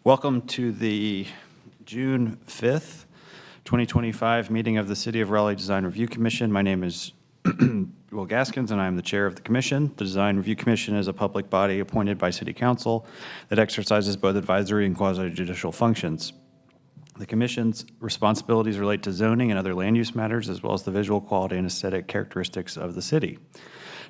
Welcome to the June 5th, 2025 meeting of the City of Raleigh Design Review Commission. My name is Will Gaskins, and I am the chair of the commission. The Design Review Commission is a public body appointed by City Council that exercises both advisory and quasi-judicial functions. The commission's responsibilities relate to zoning and other land use matters, as well as the visual quality and aesthetic characteristics of the city.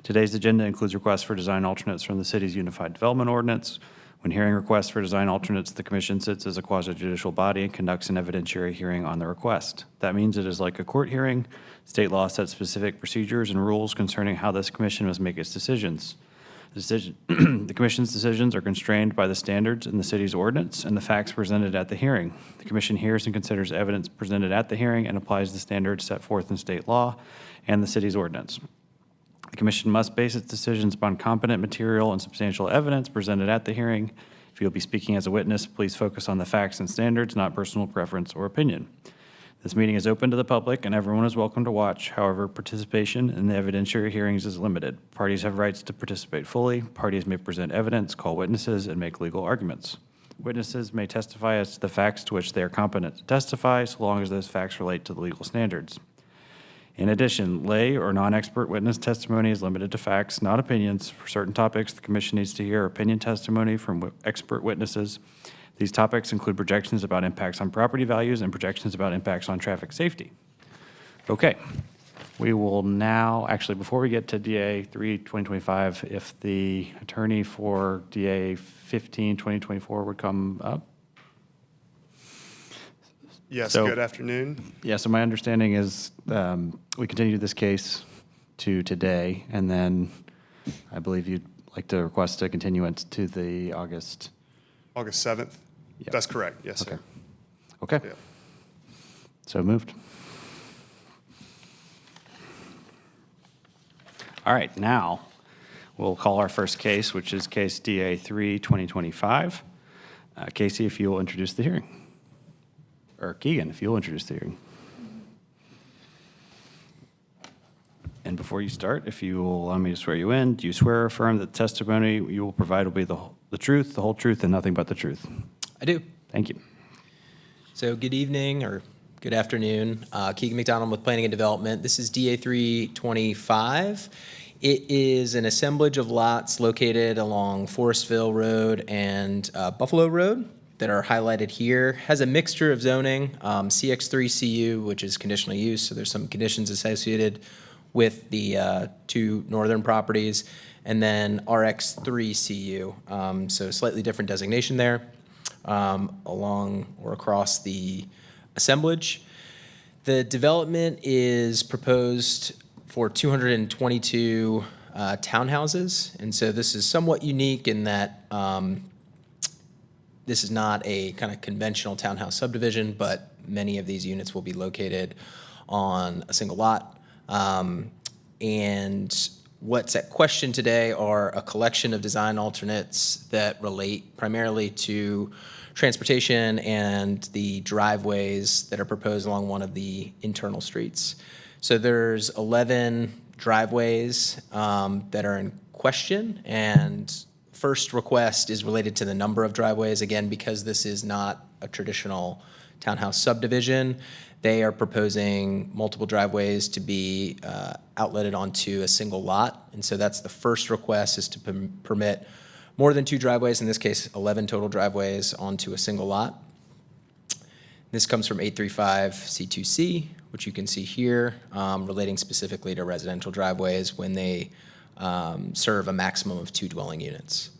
Today's agenda includes requests for design alternates from the city's Unified Development Ordinance. When hearing requests for design alternates, the commission sits as a quasi-judicial body and conducts an evidentiary hearing on the request. That means it is like a court hearing. State law sets specific procedures and rules concerning how this commission must make its decisions. The commission's decisions are constrained by the standards in the city's ordinance and the facts presented at the hearing. The commission hears and considers evidence presented at the hearing and applies the standards set forth in state law and the city's ordinance. The commission must base its decisions upon competent material and substantial evidence presented at the hearing. If you'll be speaking as a witness, please focus on the facts and standards, not personal preference or opinion. This meeting is open to the public and everyone is welcome to watch. However, participation in the evidentiary hearings is limited. Parties have rights to participate fully. Parties may present evidence, call witnesses, and make legal arguments. Witnesses may testify as to the facts to which they are competent to testify, so long as those facts relate to the legal standards. In addition, lay or non-expert witness testimony is limited to facts, not opinions. For certain topics, the commission needs to hear opinion testimony from expert witnesses. These topics include projections about impacts on property values and projections about impacts on traffic safety. Okay, we will now, actually, before we get to DA 3, 2025, if the attorney for DA 15, 2024 would come up. Yes, good afternoon. Yeah, so my understanding is we continue this case to today, and then I believe you'd like to request a continuance to the August 7th? Yeah. That's correct, yes, okay. Sir. Okay. Yeah. So moved. All right, now we'll call our first case, which is case DA 3, 2025. Casey, if you will introduce the hearing. Or Keegan, if you'll introduce the hearing. And before you start, if you will allow me to swear you in, do you swear or affirm that the testimony you will provide will be the truth, the whole truth, and nothing but the truth? I do. Thank you. So good evening or good afternoon. Keegan McDonald with Planning and Development. This is DA 325. It is an assemblage of lots located along Forestville Road and Buffalo Road that are highlighted here. Has a mixture of zoning, CX3CU, which is conditional use, so there's some conditions associated with the two northern properties, and then RX3CU, so slightly different designation there, along or across the assemblage. The development is proposed for 222 townhouses, and so this is somewhat unique in that this is not a kind of conventional townhouse subdivision, but many of these units will be located on a single lot. And what's at question today are a collection of design alternates that relate primarily to transportation and the driveways that are proposed along one of the internal streets. So there's 11 driveways that are in question, and first request is related to the number of driveways. Again, because this is not a traditional townhouse subdivision, they are proposing multiple driveways to be outletted onto a single lot. And so that's the first request, is to permit more than 2 driveways, in this case 11 total driveways onto a single lot. This comes from 835 C2C, which you can see here, relating specifically to residential driveways when they serve a maximum of 2 dwelling units.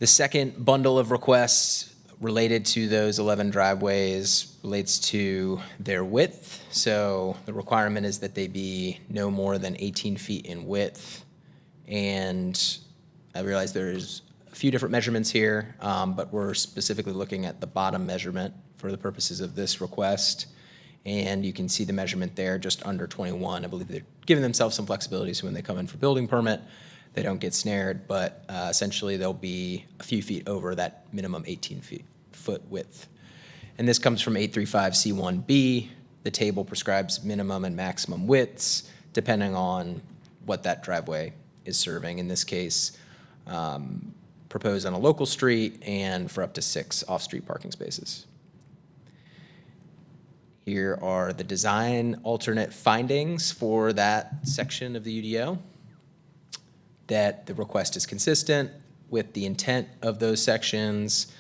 The second bundle of requests related to those 11 driveways relates to their width. So the requirement is that they be no more than 18 feet in width. And I realize there's a few different measurements here, but we're specifically looking at the bottom measurement for the purposes of this request. And you can see the measurement there, just under 21. I believe they're giving themselves some flexibility so when they come in for building permit, they don't get snared, but essentially they'll be a few feet over that minimum 18-foot width. And this comes from 835 C1B. The table prescribes minimum and maximum widths depending on what that driveway is serving. In this case, proposed on a local street and for up to 6 off-street parking spaces. Here are the design alternate findings for that section of the UDO. That the request is consistent with the intent of those sections,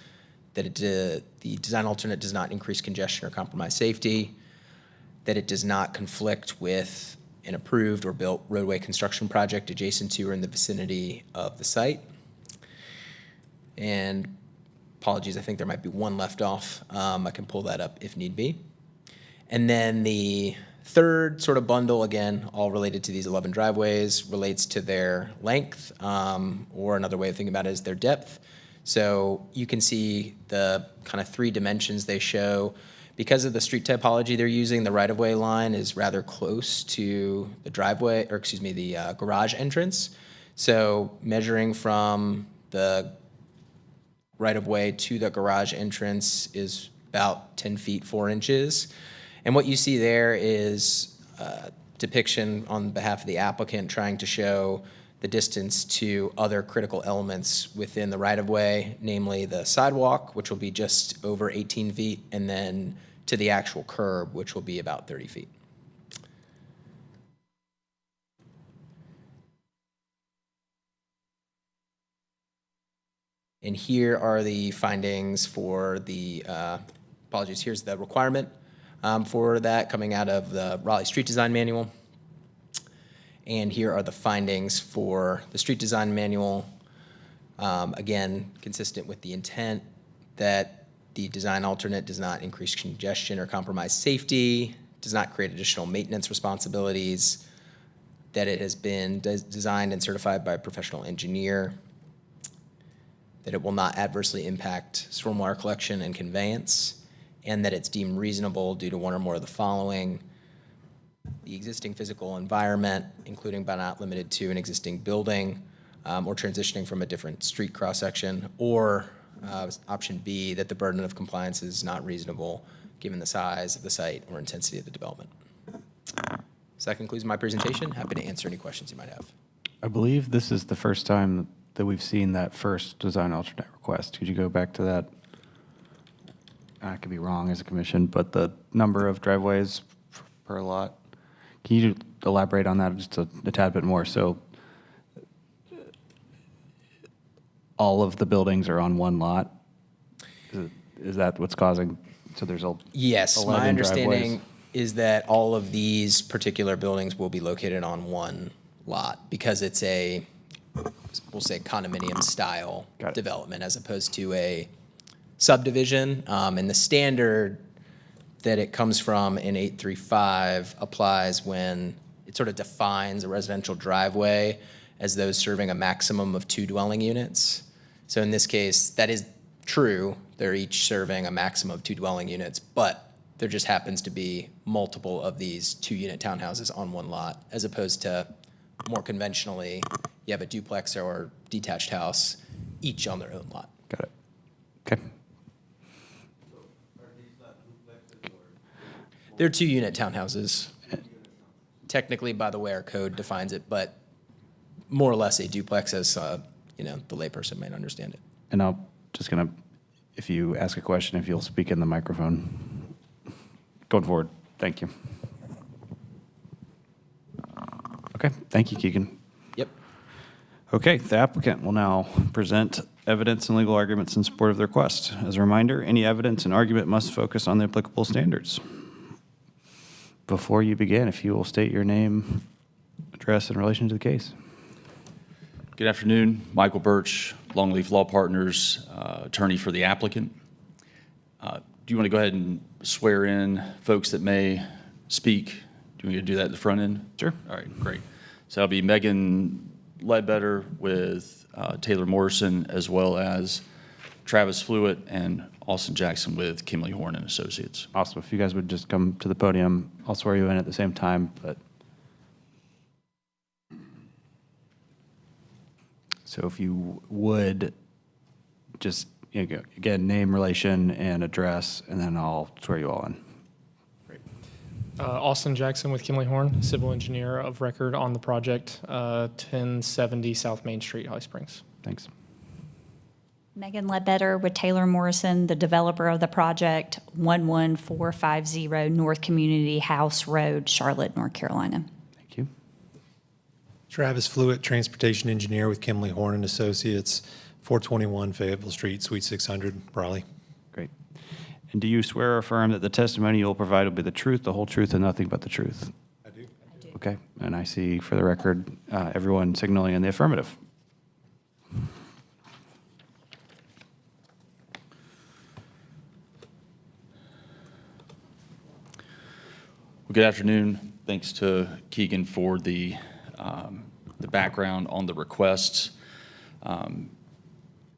that the design alternate does not increase congestion or compromise safety, that it does not conflict with an approved or built roadway construction project adjacent to or in the vicinity of the site. And apologies, I think there might be one left off. I can pull that up if need be. And then the third sort of bundle, again, all related to these 11 driveways, relates to their length, or another way of thinking about it is their depth. So you can see the kind of 3 dimensions they show. Because of the street typology they're using, the right-of-way line is rather close to the driveway, or excuse me, the garage entrance. So measuring from the right-of-way to the garage entrance is about 10 feet 4 inches. And what you see there is a depiction on behalf of the applicant trying to show the distance to other critical elements within the right-of-way, namely the sidewalk, which will be just over 18 feet, and then to the actual curb, which will be about 30 feet. And here are the findings for the, apologies, here's the requirement for that coming out of the Raleigh Street Design Manual. And here are the findings for the Street Design Manual. Again, consistent with the intent that the design alternate does not increase congestion or compromise safety, does not create additional maintenance responsibilities, that it has been designed and certified by a professional engineer, that it will not adversely impact stormwater collection and conveyance, and that it's deemed reasonable due to one or more of the following: the existing physical environment, including but not limited to an existing building, or transitioning from a different street cross-section, or option B, that the burden of compliance is not reasonable given the size of the site or intensity of the development. So that concludes my presentation. Happy to answer any questions you might have. I believe this is the first time that we've seen that first design alternate request. Could you go back to that? I could be wrong as a commission, but the number of driveways per lot. Can you elaborate on that just a tad bit more? So all of the buildings are on one lot? Is that what's causing, so there's a Yes, 11 my understanding driveways? is that all of these particular buildings will be located on one lot because it's a, we'll say, condominium style development as opposed to a subdivision. And the standard that it comes from in 835 applies when it sort of defines a residential driveway as those serving a maximum of 2 dwelling units. So in this case, that is true. They're each serving a maximum of 2 dwelling units, but there just happens to be multiple of these 2-unit townhouses on one lot, as opposed to more conventionally, you have a duplex or detached house, each on their own lot. Got it. Okay. They're 2-unit townhouses. Technically, by the way our code defines it, but more or less a duplex as, the layperson might understand it. And I'll just gonna, if you ask a question, if you'll speak in the microphone. Going forward, thank you. Okay, thank you, Keegan. Yep. Okay, the applicant will now present evidence and legal arguments in support of the request. As a reminder, any evidence and argument must focus on the applicable standards. Before you begin, if you will state your name, address in relation to the case. Good afternoon. Michael Birch, Longleaf Law Partners, attorney for the applicant. Do you want to go ahead and swear in folks that may speak? Do you want me to do that at the front end? Sure. All right, great. So I'll be Megan Ledbetter with Taylor Morrison, as well as Travis Flewitt and Austin Jackson with Kimley Horn and Associates. Awesome. If you guys would just come to the podium, I'll swear you in at the same time, but. So if you would just, again, name, relation, and address, and then I'll swear you all in. Great. Austin Jackson with Kimley Horn, civil engineer of record on the project, 1070 South Main Street, Holly Springs. Thanks. Megan Ledbetter with Taylor Morrison, the developer of the project, 11450 North Community House Road, Charlotte, North Carolina. Thank you. Travis Fluitt, Transportation Engineer with Kimley Horn and Associates, 421 Fayetteville Street, Suite 600, Raleigh. Great. And do you swear or affirm that the testimony you will provide will be the truth, the whole truth, and nothing but the truth? I do. Okay. And I see, for the record, everyone signaling in the affirmative. Well, good afternoon. Thanks to Keegan for the background on the requests.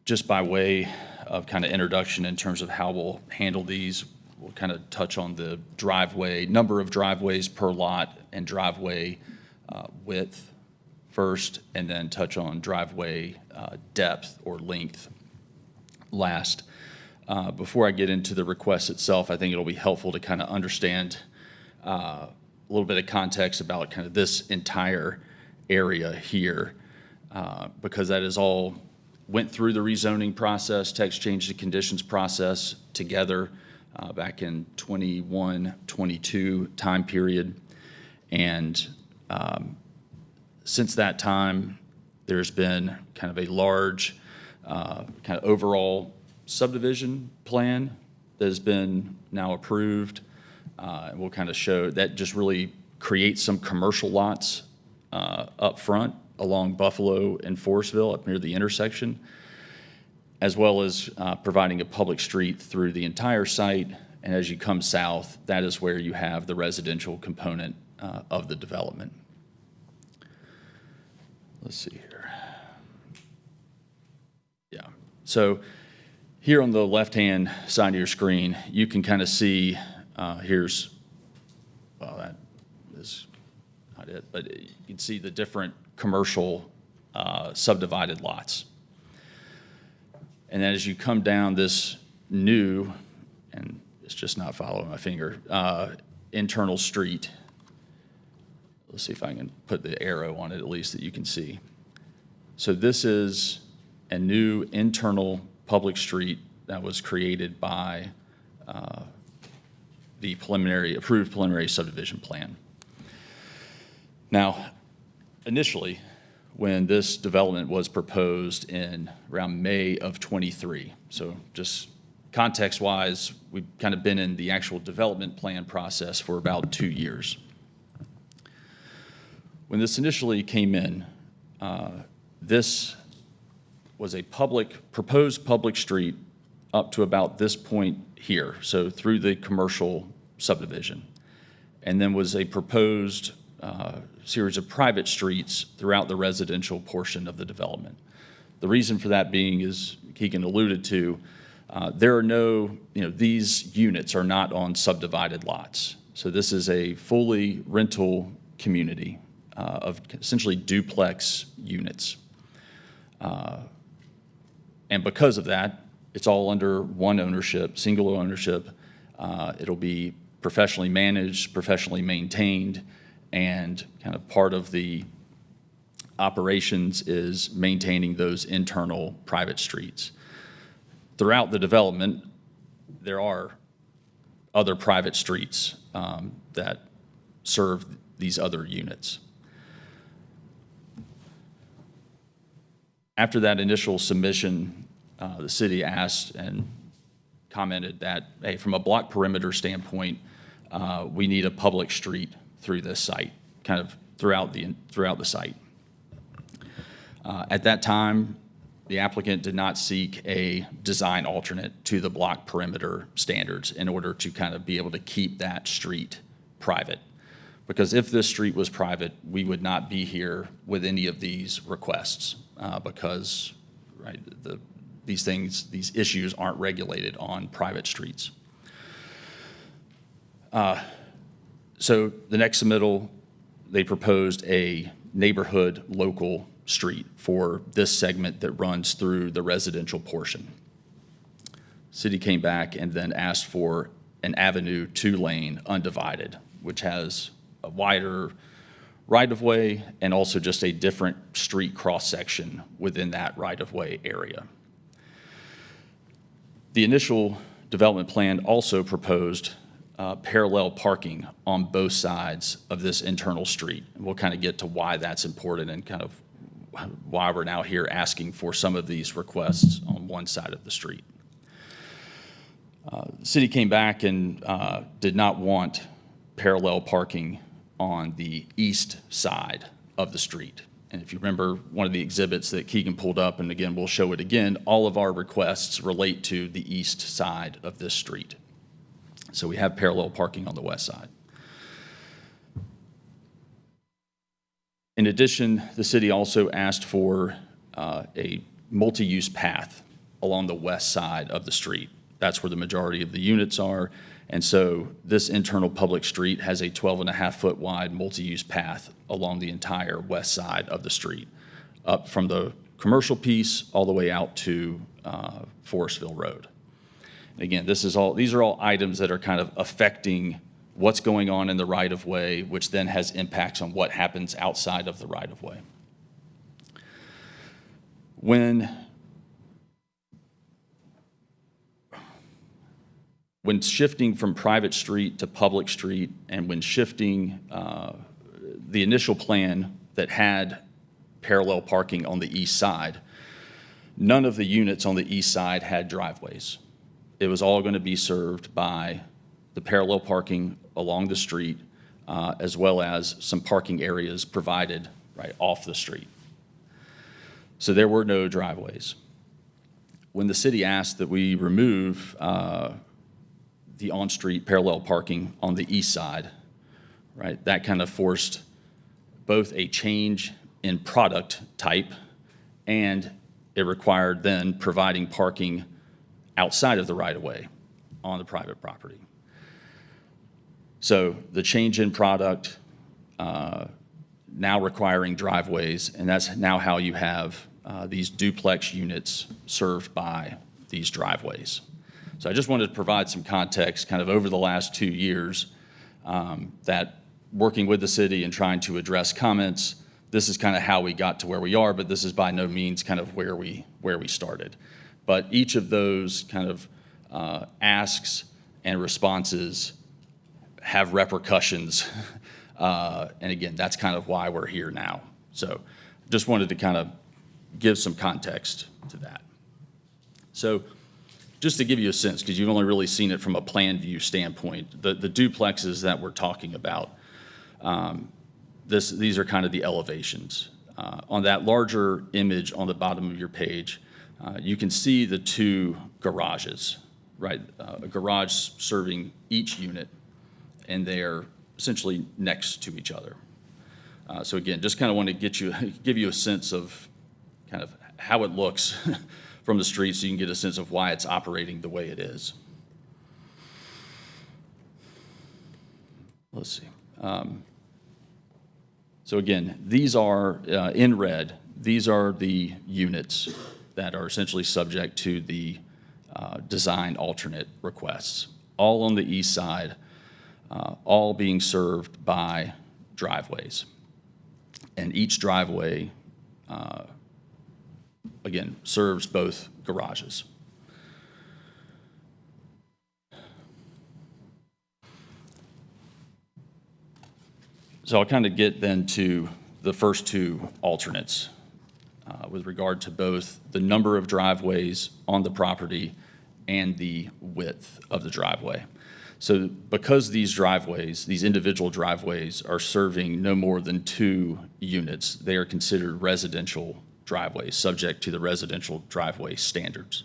Just by way of kind of introduction in terms of how we'll handle these, we'll kind of touch on the driveway, number of driveways per lot and driveway width first, and then touch on driveway depth or length last. Before I get into the request itself, I think it'll be helpful to kind of understand a little bit of context about kind of this entire area here, because that is all went through the rezoning process, text change to conditions process together back in 21-22 time period. And since that time, there's been kind of a large kind of overall subdivision plan that has been now approved. And we'll kind of show that just really creates some commercial lots up front along Buffalo and Forestville up near the intersection, as well as providing a public street through the entire site. And as you come south, that is where you have the residential component of the development. Let's see here. Yeah. So here on the left-hand side of your screen, you can kind of see here's, well, that is not it, but you can see the different commercial subdivided lots. And then as you come down this new, and it's just not following my finger, internal street. Let's see if I can put the arrow on it at least that you can see. So this is a new internal public street that was created by the approved preliminary subdivision plan. Now, initially, when this development was proposed in around May of 23, so just context-wise, we've kind of been in the actual development plan process for about 2 years. When this initially came in, this was a proposed public street up to about this point here, so through the commercial subdivision, and then was a proposed series of private streets throughout the residential portion of the development. The reason for that being, as Keegan alluded to, there are no, these units are not on subdivided lots. So this is a fully rental community of essentially duplex units. And because of that, it's all under one ownership, single ownership. It'll be professionally managed, professionally maintained, and kind of part of the operations is maintaining those internal private streets. Throughout the development, there are other private streets that serve these other units. After that initial submission, the city asked and commented that, hey, from a block perimeter standpoint, we need a public street through this site, kind of throughout the site. At that time, the applicant did not seek a design alternate to the block perimeter standards in order to kind of be able to keep that street private. Because if this street was private, we would not be here with any of these requests because right, these issues aren't regulated on private streets. So the next submittal, they proposed a neighborhood local street for this segment that runs through the residential portion. City came back and then asked for an avenue 2-lane undivided, which has a wider right-of-way and also just a different street cross-section within that right-of-way area. The initial development plan also proposed parallel parking on both sides of this internal street. And we'll kind of get to why that's important and kind of why we're now here asking for some of these requests on one side of the street. The city came back and did not want parallel parking on the east side of the street. And if you remember one of the exhibits that Keegan pulled up, and again, we'll show it again, all of our requests relate to the east side of this street. So we have parallel parking on the west side. In addition, the city also asked for a multi-use path along the west side of the street. That's where the majority of the units are. And so this internal public street has a 12.5-foot wide multi-use path along the entire west side of the street, up from the commercial piece all the way out to Forestville Road. And again, these are all items that are kind of affecting what's going on in the right-of-way, which then has impacts on what happens outside of the right-of-way. When shifting from private street to public street, and when shifting the initial plan that had parallel parking on the east side, none of the units on the east side had driveways. It was all going to be served by the parallel parking along the street, as well as some parking areas provided right off the street. So there were no driveways. When the city asked that we remove the on-street parallel parking on the east side, right, that kind of forced both a change in product type, and it required then providing parking outside of the right-of-way on the private property. So the change in product now requiring driveways, and that's now how you have these duplex units served by these driveways. So I just wanted to provide some context kind of over the last 2 years that working with the city and trying to address comments, this is kind of how we got to where we are, but this is by no means kind of where we started. But each of those kind of asks and responses have repercussions. And again, that's kind of why we're here now. So just wanted to kind of give some context to that. So just to give you a sense, because you've only really seen it from a plan view standpoint, the duplexes that we're talking about, these are kind of the elevations. On that larger image on the bottom of your page, you can see the two garages, right? A garage serving each unit, and they're essentially next to each other. So again, just kind of want to give you a sense of kind of how it looks from the street, so you can get a sense of why it's operating the way it is. Let's see. So again, these are in red. These are the units that are essentially subject to the design alternate requests, all on the east side, all being served by driveways. And each driveway, again, serves both garages. So I'll kind of get then to the first two alternates with regard to both the number of driveways on the property and the width of the driveway. So because these driveways, these individual driveways, are serving no more than 2 units, they are considered residential driveways, subject to the residential driveway standards.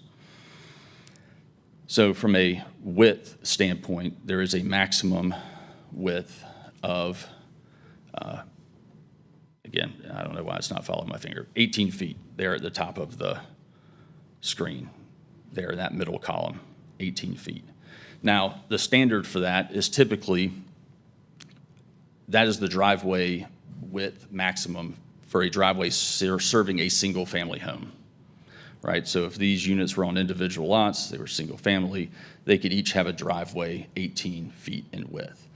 So from a width standpoint, there is a maximum width of, again, I don't know why it's not following my finger, 18 feet there at the top of the screen, there in that middle column, 18 feet. Now, the standard for that is typically, that is the driveway width maximum for a driveway serving a single-family home, right? So if these units were on individual lots, they were single-family, they could each have a driveway 18 feet in width.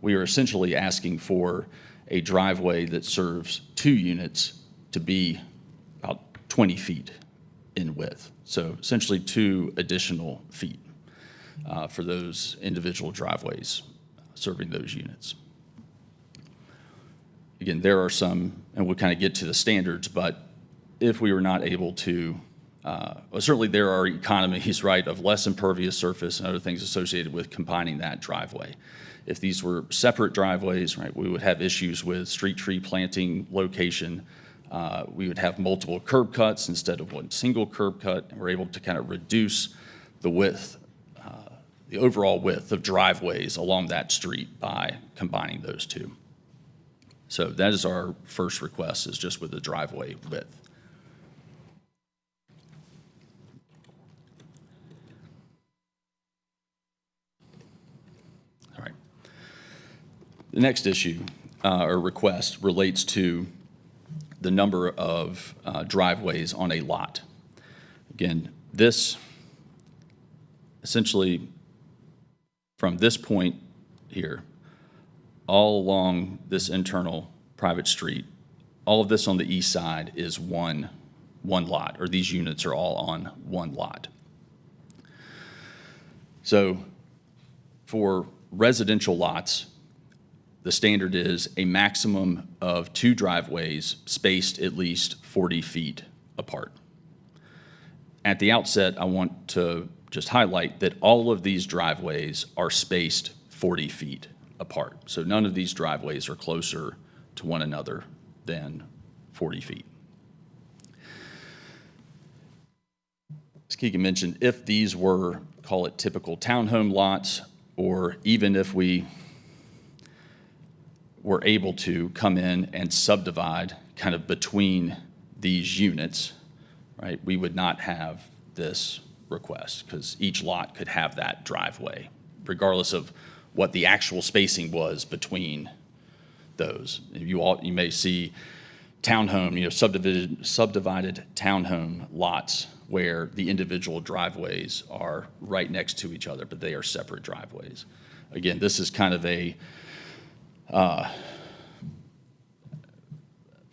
We are essentially asking for a driveway that serves 2 units to be about 20 feet in width. So essentially 2 additional feet for those individual driveways serving those units. Again, there are some, and we'll kind of get to the standards, but if we were not able to, well, certainly there are economies, right, of less impervious surface and other things associated with combining that driveway. If these were separate driveways, right, we would have issues with street tree planting location. We would have multiple curb cuts instead of one single curb cut, and we're able to kind of reduce the width, the overall width of driveways along that street by combining those 2. So that is our first request, is just with the driveway width. All right. The next issue or request relates to the number of driveways on a lot. Again, this essentially from this point here, all along this internal private street, all of this on the east side is one lot, or these units are all on one lot. So for residential lots, the standard is a maximum of 2 driveways spaced at least 40 feet apart. At the outset, I want to just highlight that all of these driveways are spaced 40 feet apart. So none of these driveways are closer to one another than 40 feet. As Keegan mentioned, if these were, call it typical townhome lots, or even if we were able to come in and subdivide kind of between these units, right, we would not have this request because each lot could have that driveway, regardless of what the actual spacing was between those. You may see townhome, subdivided townhome lots where the individual driveways are right next to each other, but they are separate driveways. Again, this is kind of a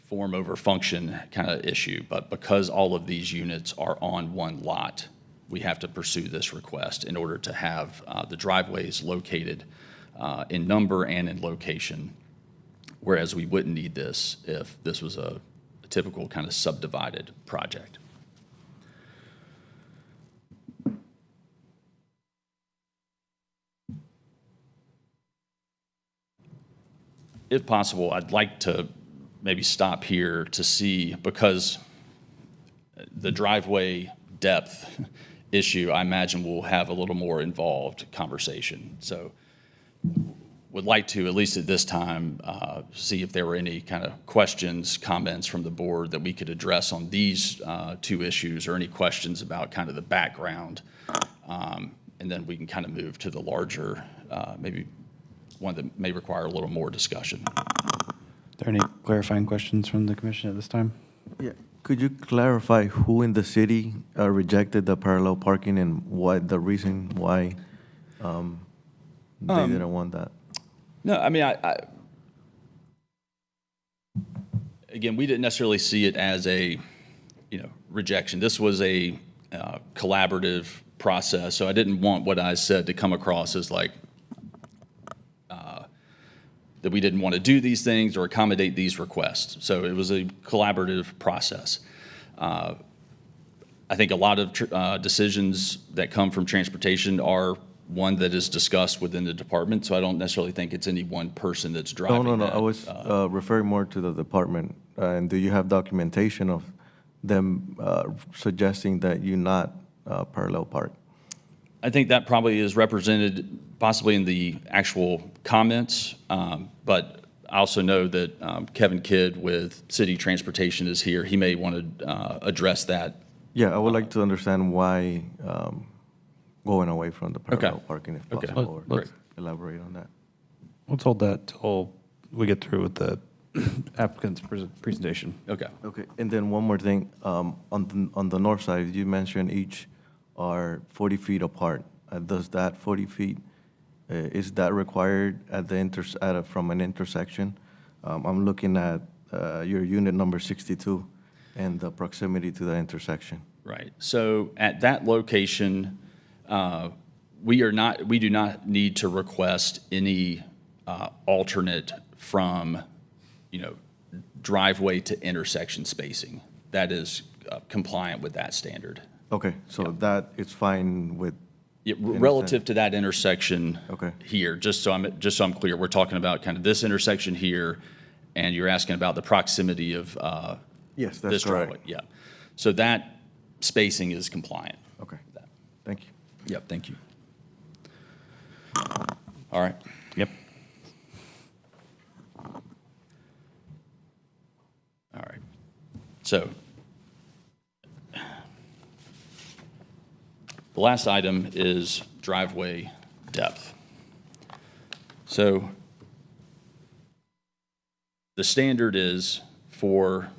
form over function kind of issue, but because all of these units are on one lot, we have to pursue this request in order to have the driveways located in number and in location, whereas we wouldn't need this if this was a typical kind of subdivided project. If possible, I'd like to maybe stop here to see, because the driveway depth issue, I imagine we'll have a little more involved conversation. So would like to, at least at this time, see if there were any kind of questions, comments from the board that we could address on these 2 issues, or any questions about kind of the background. And then we can kind of move to the larger, maybe one that may require a little more discussion. Are there any clarifying questions from the commission at this time? Yeah, could you clarify who in the city rejected the parallel parking and what the reason why they didn't want that? No, I mean, again, we didn't necessarily see it as a, rejection. This was a collaborative process, so I didn't want what I said to come across as like that we didn't want to do these things or accommodate these requests. So it was a collaborative process. I think a lot of decisions that come from transportation are one that is discussed within the department, so I don't necessarily think it's any one person that's driving No. that. I was referring more to the department. And do you have documentation of them suggesting that you not parallel park? I think that probably is represented possibly in the actual comments, but I also know that Kevin Kidd with City Transportation is here. He may want to address that. Yeah, I would like to understand why going away from the parallel parking if Okay. possible. Or Let's- elaborate on that. Let's hold that till we get through with the applicant's presentation. Okay. Okay, and then one more thing. On the north side, you mentioned each are 40 feet apart. Does that 40 feet, is that required at the from an intersection? I'm looking at your unit number 62 and the proximity to the intersection. Right. So at that location, we do not need to request any alternate from, driveway to intersection spacing. That is compliant with that standard. Okay, so that is fine with, Yeah, relative to that intersection Okay. here, just so I'm clear, we're talking about kind of this intersection here, and you're asking about the proximity of yes, this that's driveway. correct. Yeah. So that spacing is compliant. Okay, thank you. Yep, thank you. All right. Yep. All right. So the last item is driveway depth. So the standard is for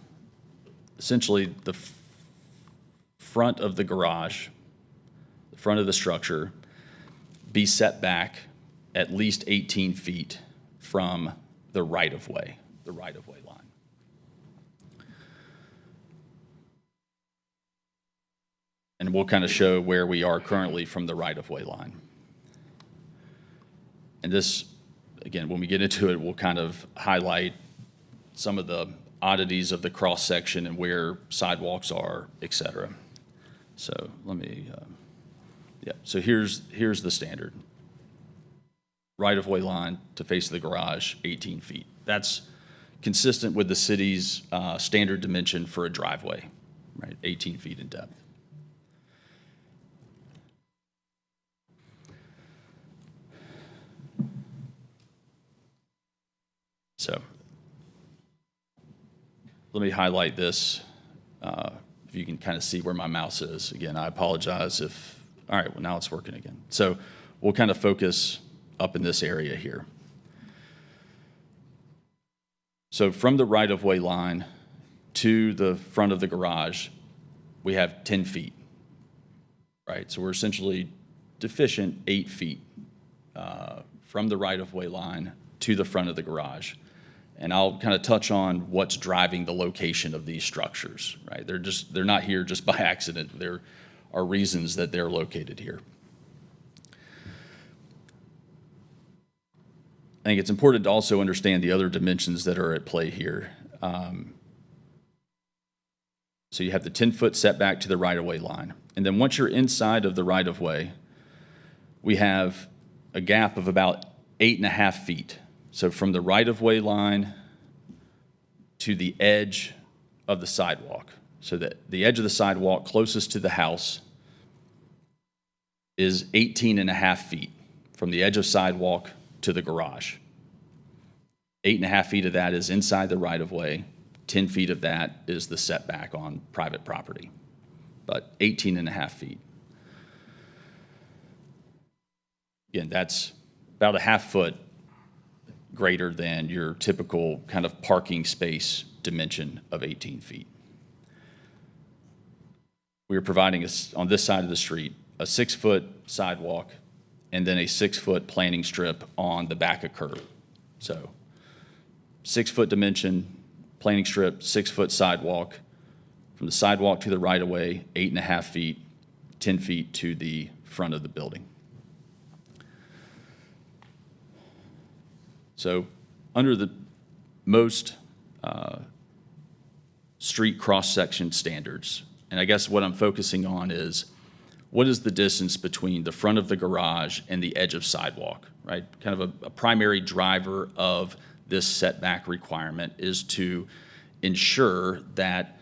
essentially the front of the garage, the front of the structure, be set back at least 18 feet from the right-of-way line. And we'll kind of show where we are currently from the right-of-way line. And this, again, when we get into it, we'll kind of highlight some of the oddities of the cross-section and where sidewalks are, et cetera. So let me, so here's the standard. Right-of-way line to face the garage, 18 feet. That's consistent with the city's standard dimension for a driveway, right? 18 feet in depth. So let me highlight this. If you can kind of see where my mouse is. Again, I apologize if, all right, well, now it's working again. So we'll kind of focus up in this area here. So from the right-of-way line to the front of the garage, we have 10 feet, right? So we're essentially deficient 8 feet from the right-of-way line to the front of the garage. And I'll kind of touch on what's driving the location of these structures, right? They're not here just by accident. There are reasons that they're located here. I think it's important to also understand the other dimensions that are at play here. So you have the 10-foot setback to the right-of-way line. And then once you're inside of the right-of-way, we have a gap of about 8.5 feet. So from the right-of-way line to the edge of the sidewalk. So that the edge of the sidewalk closest to the house is 18.5 feet from the edge of sidewalk to the garage. 8.5 feet of that is inside the right-of-way. 10 feet of that is the setback on private property, but 18.5 feet. Again, that's about a half foot greater than your typical kind of parking space dimension of 18 feet. We are providing on this side of the street a 6-foot sidewalk and then a 6-foot planting strip on the back of curb. So 6-foot dimension, planting strip, 6-foot sidewalk. From the sidewalk to the right-of-way, 8.5 feet, 10 feet to the front of the building. So under the most street cross-section standards, and I guess what I'm focusing on is what is the distance between the front of the garage and the edge of sidewalk, right? Kind of a primary driver of this setback requirement is to ensure that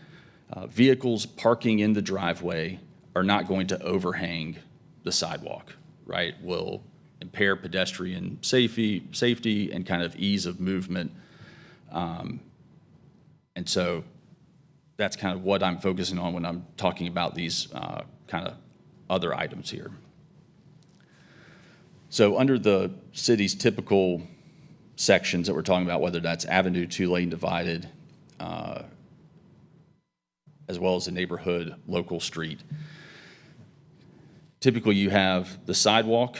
vehicles parking in the driveway are not going to overhang the sidewalk, right? Will impair pedestrian safety and kind of ease of movement. And so that's kind of what I'm focusing on when I'm talking about these kind of other items here. So under the city's typical sections that we're talking about, whether that's avenue, 2-lane divided, as well as a neighborhood local street, typically you have the sidewalk,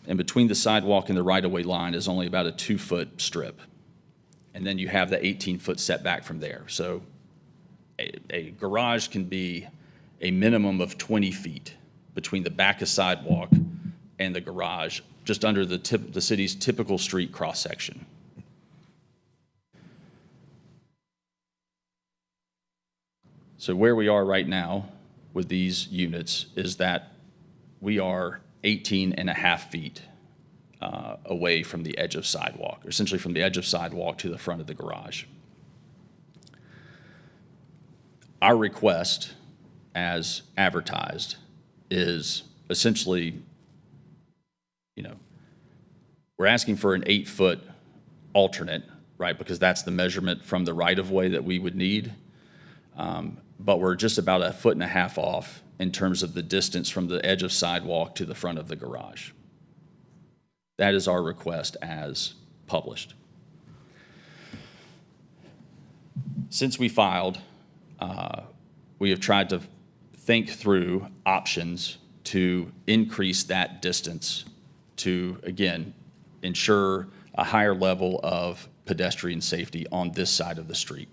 and between the sidewalk and the right-of-way line is only about a 2-foot strip. And then you have the 18-foot setback from there. So a garage can be a minimum of 20 feet between the back of sidewalk and the garage, just under the city's typical street cross-section. So where we are right now with these units is that we are 18 and a half feet away from the edge of sidewalk, essentially from the edge of sidewalk to the front of the garage. Our request, as advertised, is essentially, we're asking for an 8-foot alternate, right? Because that's the measurement from the right-of-way that we would need. But we're just about 1.5 feet off in terms of the distance from the edge of sidewalk to the front of the garage. That is our request as published. Since we filed, we have tried to think through options to increase that distance to, again, ensure a higher level of pedestrian safety on this side of the street.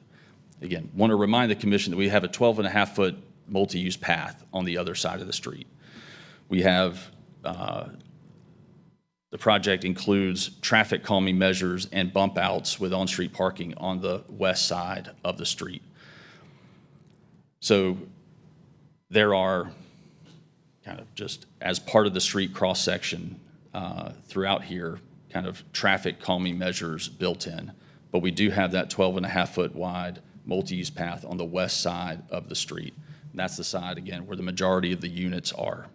Again, want to remind the commission that we have a 12.5-foot multi-use path on the other side of the street. We have, the project includes traffic calming measures and bump outs with on-street parking on the west side of the street. So there are kind of just as part of the street cross-section throughout here, kind of traffic calming measures built in. But we do have that 12.5-foot wide multi-use path on the west side of the street. And that's the side, again, where the majority of the units are.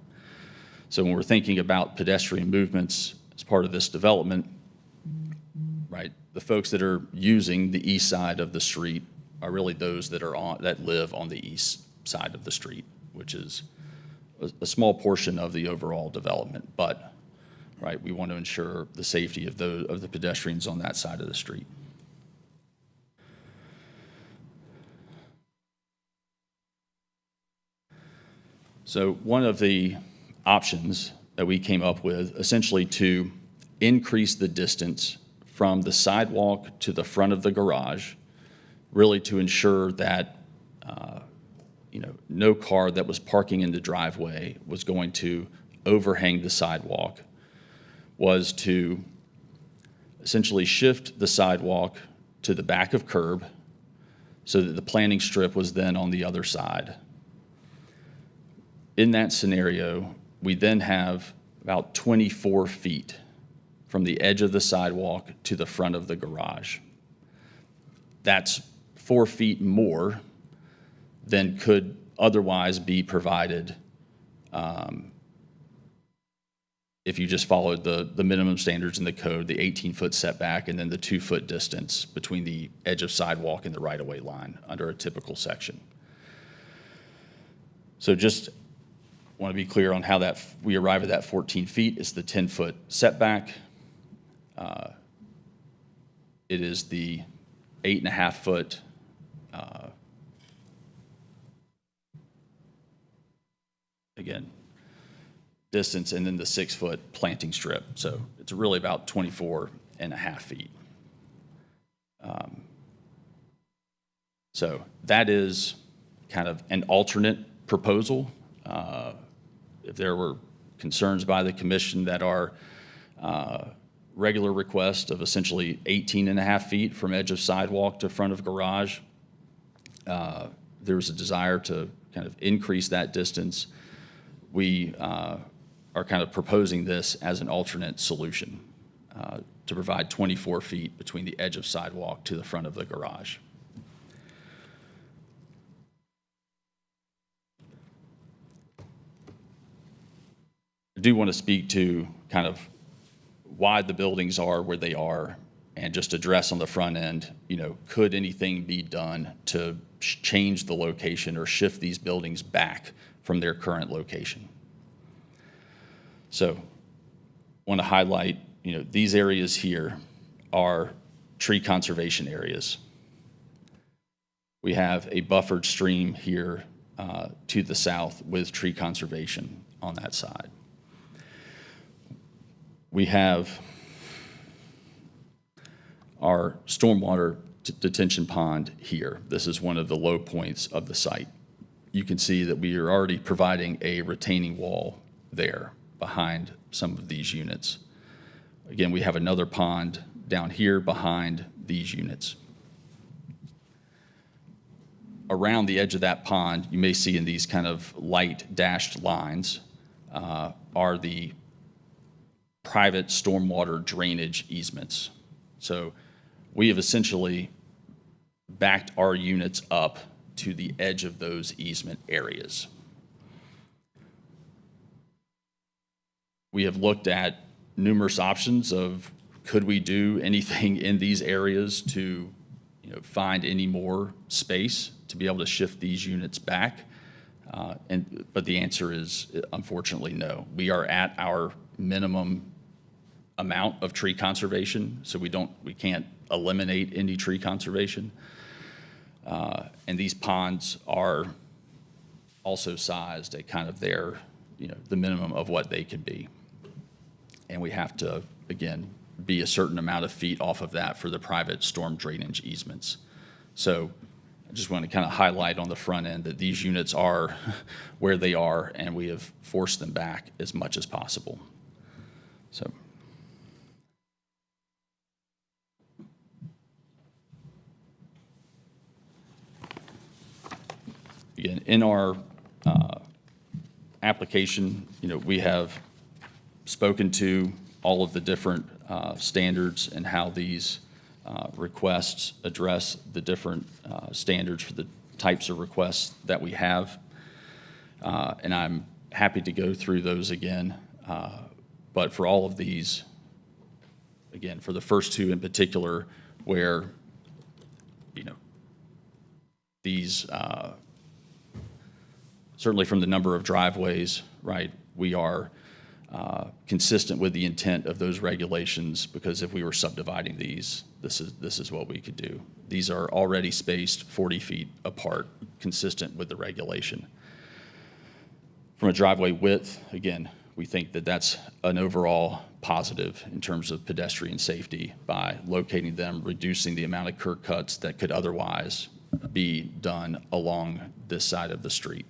So when we're thinking about pedestrian movements as part of this development, right, the folks that are using the east side of the street are really those that live on the east side of the street, which is a small portion of the overall development. But, right, we want to ensure the safety of the pedestrians on that side of the street. So one of the options that we came up with, essentially to increase the distance from the sidewalk to the front of the garage, really to ensure that no car that was parking in the driveway was going to overhang the sidewalk, was to essentially shift the sidewalk to the back of curb so that the planting strip was then on the other side. In that scenario, we then have about 24 feet from the edge of the sidewalk to the front of the garage. That's 4 feet more than could otherwise be provided if you just followed the minimum standards in the code, the 18-foot setback, and then the 2-foot distance between the edge of sidewalk and the right-of-way line under a typical section. So just want to be clear on how that we arrive at that 14 feet. It's the 10-foot setback. It is the 8.5-foot again, distance, and then the 6-foot planting strip. So it's really about 24.5 feet. So that is kind of an alternate proposal. If there were concerns by the commission that our regular request of essentially 18.5 feet from edge of sidewalk to front of garage, there was a desire to kind of increase that distance. We are kind of proposing this as an alternate solution to provide 24 feet between the edge of sidewalk to the front of the garage. I do want to speak to kind of why the buildings are where they are and just address on the front end, could anything be done to change the location or shift these buildings back from their current location? So want to highlight, these areas here are tree conservation areas. We have a buffered stream here to the south with tree conservation on that side. We have our stormwater detention pond here. This is one of the low points of the site. you can see that we are already providing a retaining wall there behind some of these units. Again, we have another pond down here behind these units. Around the edge of that pond, you may see in these kind of light dashed lines are the private stormwater drainage easements. So we have essentially backed our units up to the edge of those easement areas. We have looked at numerous options of could we do anything in these areas to find any more space to be able to shift these units back. But the answer is, unfortunately, no. We are at our minimum amount of tree conservation, so we can't eliminate any tree conservation. And these ponds are also sized at kind of their, the minimum of what they could be. And we have to, again, be a certain amount of feet off of that for the private storm drainage easements. So I just want to kind of highlight on the front end that these units are where they are, and we have forced them back as much as possible. So. Again, in our application, we have spoken to all of the different standards and how these requests address the different standards for the types of requests that we have. And I'm happy to go through those again. But for all of these, again, for the first two in particular, where, these, certainly from the number of driveways, right, we are consistent with the intent of those regulations, because if we were subdividing these, this is what we could do. These are already spaced 40 feet apart, consistent with the regulation. From a driveway width, again, we think that that's an overall positive in terms of pedestrian safety by locating them, reducing the amount of curb cuts that could otherwise be done along this side of the street.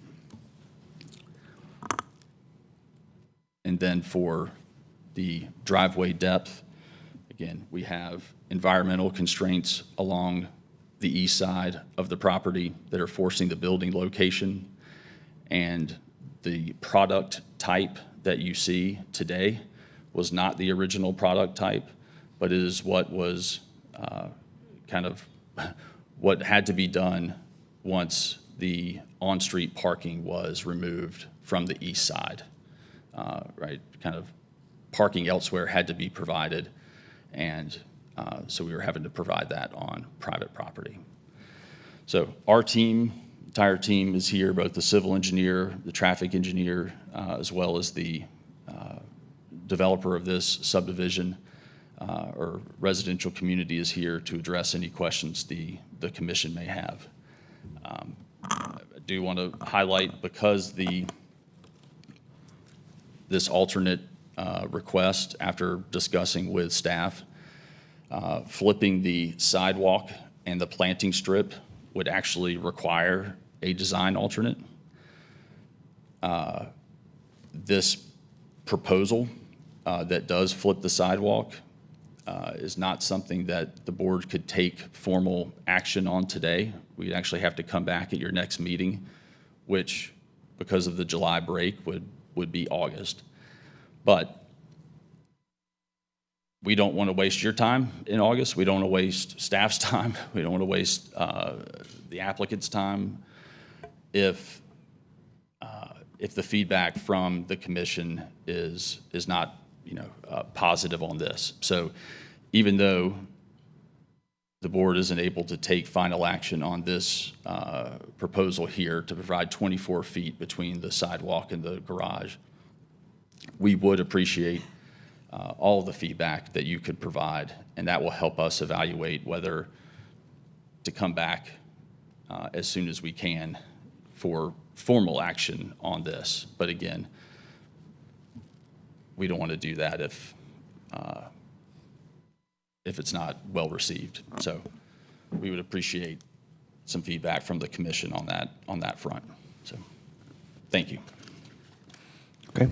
And then for the driveway depth, again, we have environmental constraints along the east side of the property that are forcing the building location. And the product type that you see today was not the original product type, but it is what was kind of what had to be done once the on-street parking was removed from the east side. Right, kind of parking elsewhere had to be provided, and so we were having to provide that on private property. So our team, entire team is here, both the civil engineer, the traffic engineer, as well as the developer of this subdivision or residential community is here to address any questions the commission may have. I do want to highlight, because this alternate request, after discussing with staff, flipping the sidewalk and the planting strip would actually require a design alternate. This proposal that does flip the sidewalk is not something that the board could take formal action on today. We'd actually have to come back at your next meeting, which, because of the July break, would be August. But we don't want to waste your time in August. We don't want to waste staff's time. We don't want to waste the applicant's time if the feedback from the commission is not positive on this. So even though the board isn't able to take final action on this proposal here to provide 24 feet between the sidewalk and the garage, we would appreciate all of the feedback that you could provide, and that will help us evaluate whether to come back as soon as we can for formal action on this. But again, we don't want to do that if it's not well received. So we would appreciate some feedback from the commission on that front. So, thank you. Okay.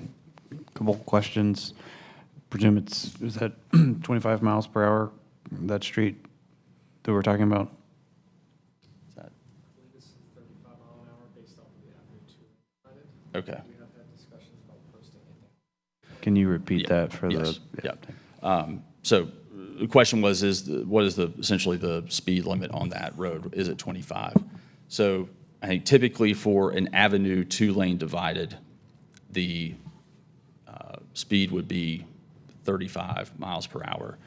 Couple questions. Presume is that 25 miles per hour, that street that we're talking about? Is that, I believe this is 35 mile an hour based off of the Avenue 2 provided. okay. We have had discussions about posting it. Can you repeat Yeah, that for yes, the? yeah. So the question was, what is essentially the speed limit on that road? Is it 25? So I think typically for an Avenue 2-lane divided, the speed would be 35 miles per hour.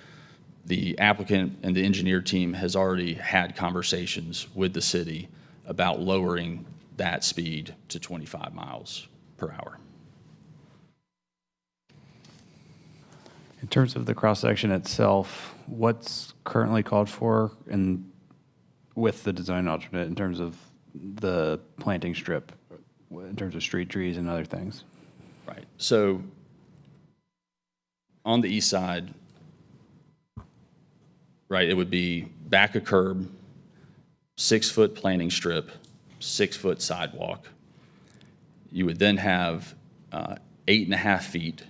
The applicant and the engineer team has already had conversations with the city about lowering that speed to 25 miles per hour. In terms of the cross-section itself, what's currently called for with the design alternate in terms of the planting strip, in terms of street trees and other things? Right. So on the east side, right, it would be back a curb, 6-foot planting strip, 6-foot sidewalk. You would then have 8.5 feet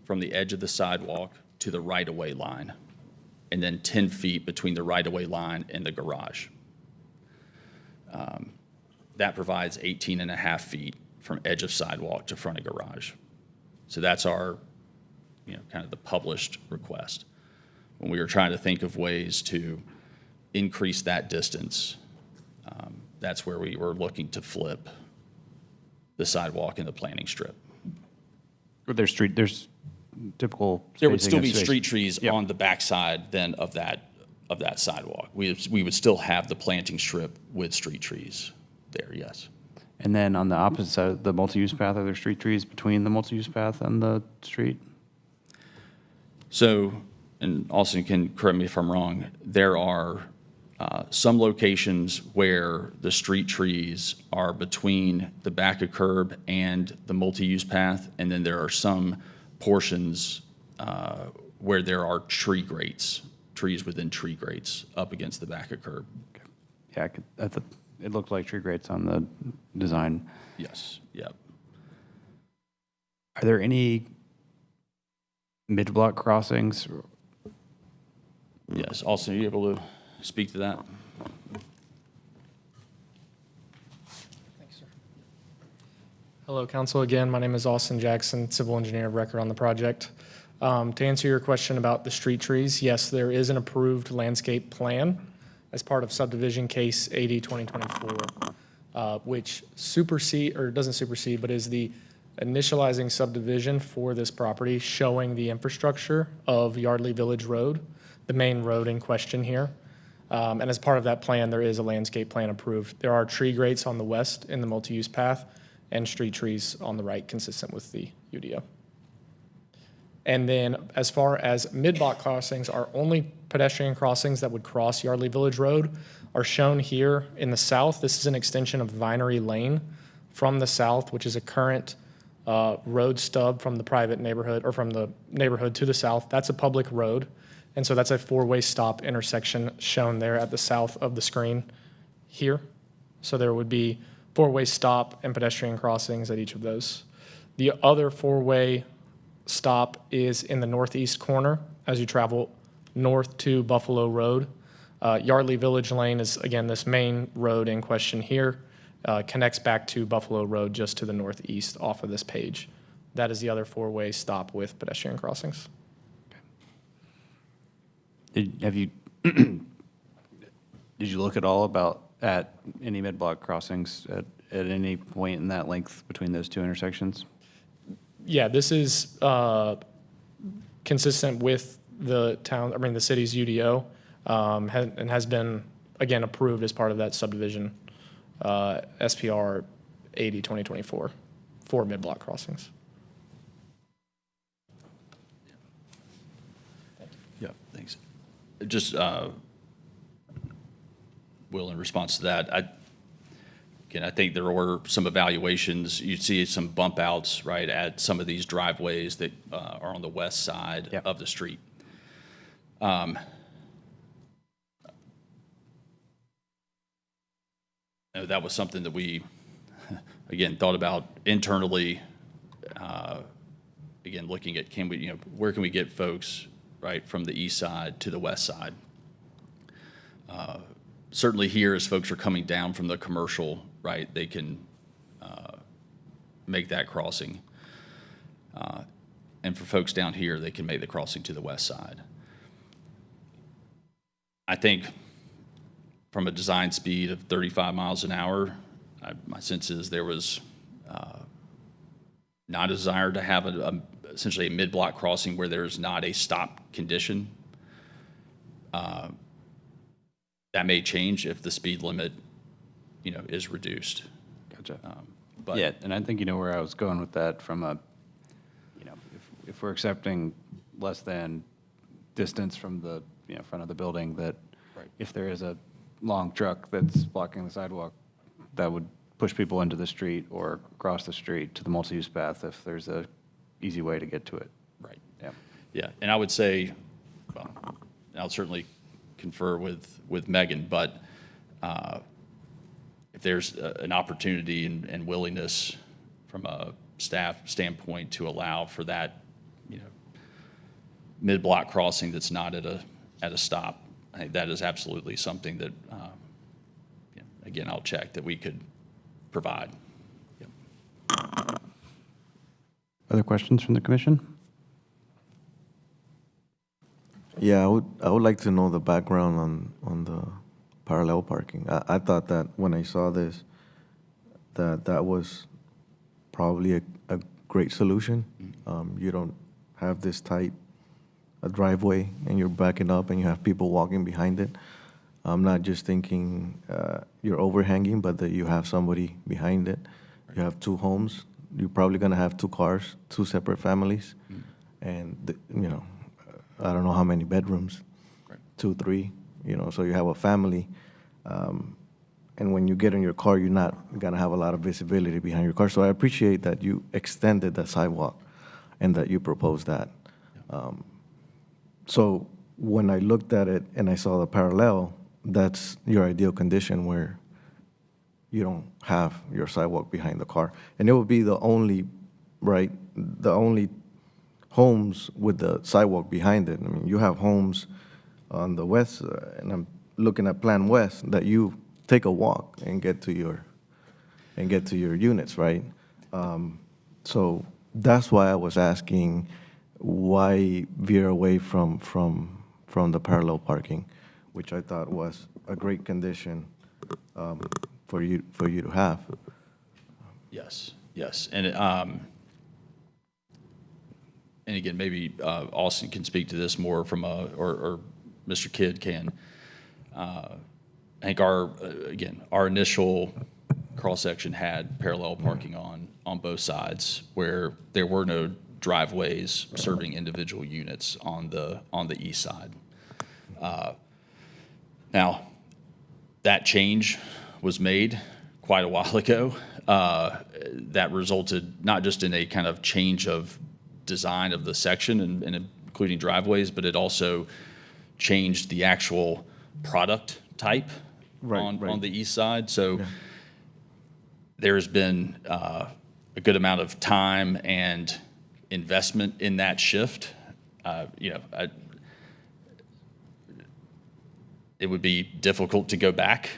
from the edge of the sidewalk to the right-of-way line, and then 10 feet between the right-of-way line and the garage. That provides 18.5 feet from edge of sidewalk to front of garage. So that's our, kind of the published request. When we were trying to think of ways to increase that distance, that's where we were looking to flip the sidewalk and the planting strip. There's typical. There would spacing still of be space. street trees Yep. on the backside then of that sidewalk. We would still have the planting strip with street trees there, yes. And then on the opposite side of the multi-use path, are there street trees between the multi-use path and the street? So, and Austin can correct me if I'm wrong, there are some locations where the street trees are between the back of curb and the multi-use path, and then there are some portions where there are trees within tree grates up against the back of curb. Yeah, it looked like tree grates on the design. Yes, yep. Are there any mid-block crossings? Yes, Austin, are you able to speak to that? Thanks, sir. Hello, council. Again, my name is Austin Jackson, civil engineer of record on the project. To answer your question about the street trees, yes, there is an approved landscape plan as part of subdivision case 80/2024, which doesn't supersede, but is the initializing subdivision for this property showing the infrastructure of Yardley Village Road, the main road in question here. And as part of that plan, there is a landscape plan approved. There are tree grates on the west in the multi-use path and street trees on the right, consistent with the UDO. And then as far as mid-block crossings, our only pedestrian crossings that would cross Yardley Village Road are shown here in the south. This is an extension of Vinery Lane from the south, which is a current road stub from the private neighborhood, or from the neighborhood to the south. That's a public road. And so that's a 4-way stop intersection shown there at the south of the screen here. So there would be 4-way stop and pedestrian crossings at each of those. The other 4-way stop is in the northeast corner as you travel north to Buffalo Road. Yardley Village Lane is, again, this main road in question here, connects back to Buffalo Road just to the northeast off of this page. That is the other 4-way stop with pedestrian crossings. Have you, did you look at all at any mid-block crossings at any point in that length between those two intersections? Yeah, this is consistent with the city's UDO, and has been, again, approved as part of that subdivision, SPR 80/2024 for mid-block crossings. Yeah, thanks. Just, Will, in response to that, I think there were some evaluations. You'd see some bump outs, right, at some of these driveways that are on the west side Yep. of the street. That was something that we, again, thought about internally, again, looking at where can we get folks, right, from the east side to the west side? Certainly here, as folks are coming down from the commercial, right, they can make that crossing. And for folks down here, they can make the crossing to the west side. I think from a design speed of 35 miles an hour, my sense is there was not a desire to have essentially a mid-block crossing where there's not a stop condition. That may change if the speed limit, is reduced. Gotcha. But Yeah, and I think you know where I was going with that from a, if we're accepting less than distance from the, front of the building, that Right. if there is a long truck that's blocking the sidewalk, that would push people into the street or across the street to the multi-use path if there's a easy way to get to it. Right. Yeah. Yeah, and I would say, well, I'll certainly confer with Megan, but if there's an opportunity and willingness from a staff standpoint to allow for that, mid-block crossing that's not at a stop, I think that is absolutely something that, again, I'll check that we could provide. Yep. Other questions from the commission? Yeah, I would like to know the background on the parallel parking. I thought that when I saw this, that was probably a great solution. You don't have this tight a driveway and you're backing up and you have people walking behind it. I'm not just thinking you're overhanging, but that you have somebody behind it. You have two homes. You're probably going to have two cars, two separate families, and I don't know how many bedrooms, Right. 2, 3. So you have a family, and when you get in your car, you're not going to have a lot of visibility behind your car. So I appreciate that you extended the sidewalk, and that you proposed that. So when I looked at it and I saw the parallel, that's your ideal condition where you don't have your sidewalk behind the car. And it would be the only homes with the sidewalk behind it. I mean, you have homes on the west, and I'm looking at Plan West, that you take a walk and get to your units, right? So that's why I was asking, why veer away from the parallel parking, which I thought was a great condition for you to have. Yes, and again, maybe Austin can speak to this more from or Mr. Kidd can. I think our initial cross section had parallel parking on both sides, where there were no driveways serving individual units on the east side. Now, that change was made quite a while ago. That resulted not just in a kind of change of design of the section and including driveways, but it also changed the actual product type on the east side. So there has been a good amount of time and investment in that shift. It would be difficult to go back,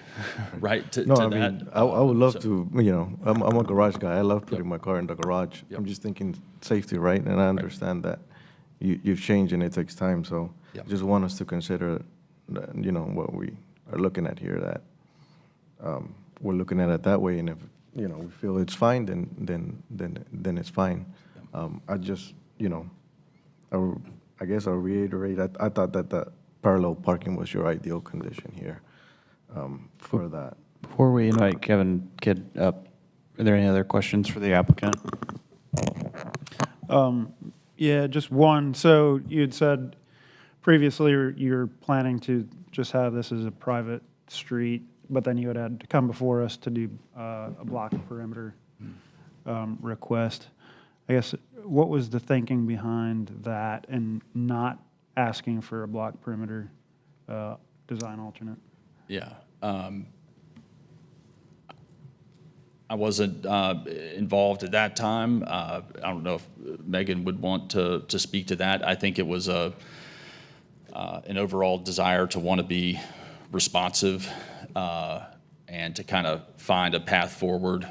right, to No, I that. mean, I would love to, I'm a garage guy. I love putting my car in the garage. Yep. I'm just thinking safety, right? And I understand that you've changed and it takes time, so Yep. just want us to consider, what we are looking at here, that we're looking at it that way, and if, we feel it's fine, then it's fine. I just, I guess I'll reiterate, I thought that the parallel parking was your ideal condition here for that. Before we invite Kevin Kidd up, are there any other questions for the applicant? Yeah, just one. So you had said previously you're planning to just have this as a private street, but then you had to come before us to do a block perimeter request. I guess, what was the thinking behind that and not asking for a block perimeter design alternate? Yeah. I wasn't involved at that time. I don't know if Megan would want to speak to that. I think it was an overall desire to want to be responsive and to kind of find a path forward,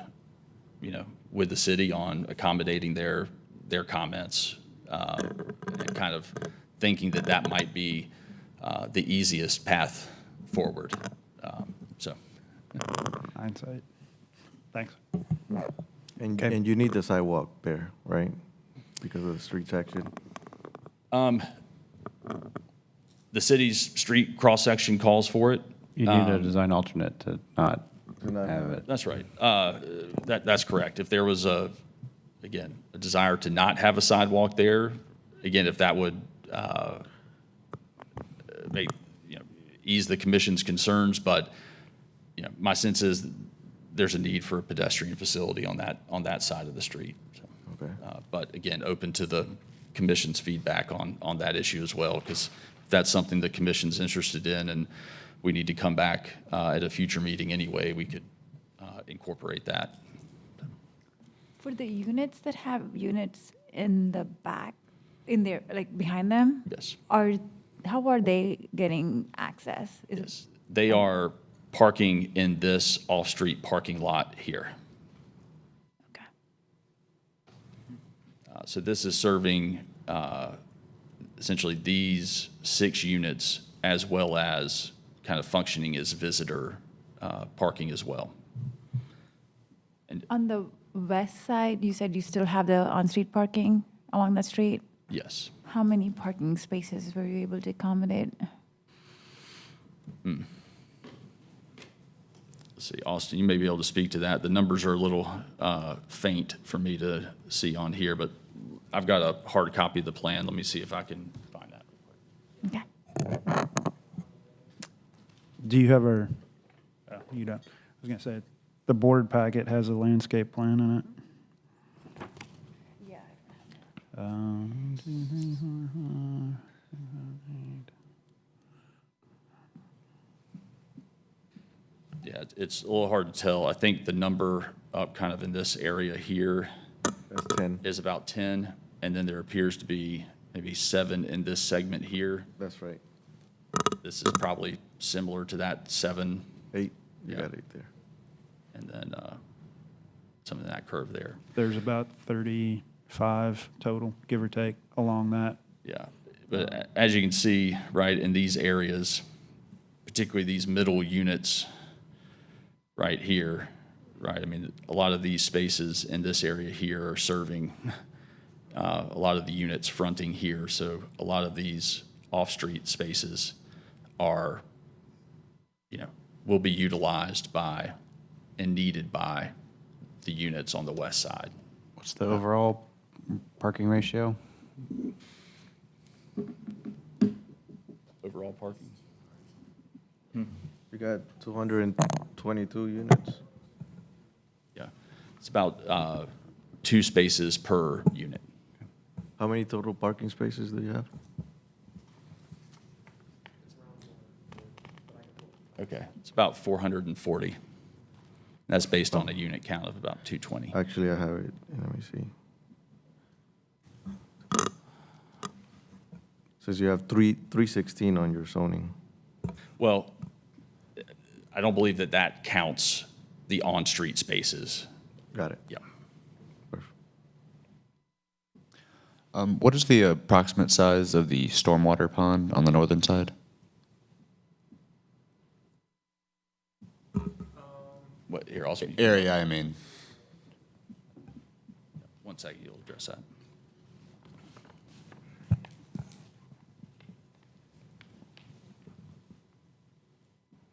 with the city on accommodating their comments, and kind of thinking that might be the easiest path forward. So. Hindsight. Thanks. And you need the sidewalk there, right? Because of the street section? The city's street cross-section calls for it. You need a design alternate to not have it. That's right. That's correct. If there was a desire to not have a sidewalk there, again, if that would ease the commission's concerns, but my sense is there's a need for a pedestrian facility on that side of the street. So, Okay. but again, open to the commission's feedback on that issue as well, because if that's something the commission's interested in and we need to come back at a future meeting anyway, we could incorporate that. For the units that have units in the back, in there, like behind them, Yes. how are they getting access? Yes. They are parking in this off-street parking lot here. Okay. So this is serving essentially these 6 units as well as kind of functioning as visitor parking as well. On the west side, you said you still have the on-street parking along that street. Yes. How many parking spaces were you able to accommodate? Let's see, Austin, you may be able to speak to that. The numbers are a little faint for me to see on here, but I've got a hard copy of the plan. Let me see if I can find that. Okay. Do you have you don't, I was going to say, the board packet has a landscape plan in it. Yeah. Yeah, it's a little hard to tell. I think the number up kind of in this area here That's 10. is about 10, and then there appears to be maybe 7 in this segment here. That's right. This is probably similar to that 7, 8. You Yeah. got 8 there. and then some in that curve there. There's about 35 total, give or take, along that. Yeah, but as you can see, right, in these areas, particularly these middle units right here, right, I mean, a lot of these spaces in this area here are serving a lot of the units fronting here, so a lot of these off-street spaces are, will be utilized by and needed by the units on the west side. What's the overall parking ratio? Overall parking? You got 222 units. Yeah, it's about 2 spaces per unit. How many total parking spaces do you have? Okay, it's about 440. That's based on a unit count of about 220. Actually, I have it. Let me see. Says you have 316 on your zoning. Well, I don't believe that counts the on-street spaces. Got it. Yeah. Perfect. What is the approximate size of the stormwater pond on the northern side? What, here, also, Area, I mean. one second, you'll address that.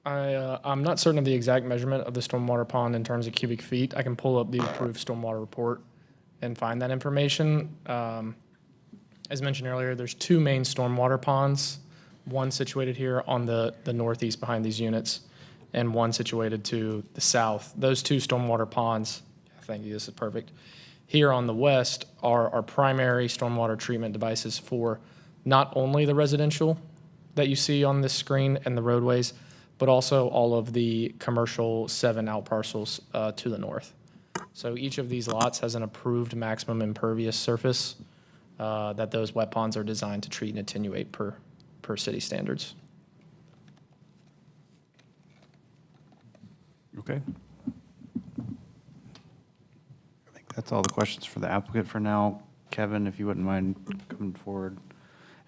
I'm not certain of the exact measurement of the stormwater pond in terms of cubic feet. I can pull up the approved stormwater report and find that information. As mentioned earlier, there's 2 main stormwater ponds, one situated here on the northeast behind these units, and one situated to the south. Those 2 stormwater ponds, thank you, this is perfect, here on the west are our primary stormwater treatment devices for not only the residential that you see on this screen and the roadways, but also all of the commercial 7 out parcels to the north. So each of these lots has an approved maximum impervious surface that those wet ponds are designed to treat and attenuate per city standards. Okay. I think that's all the questions for the applicant for now. Kevin, if you wouldn't mind coming forward.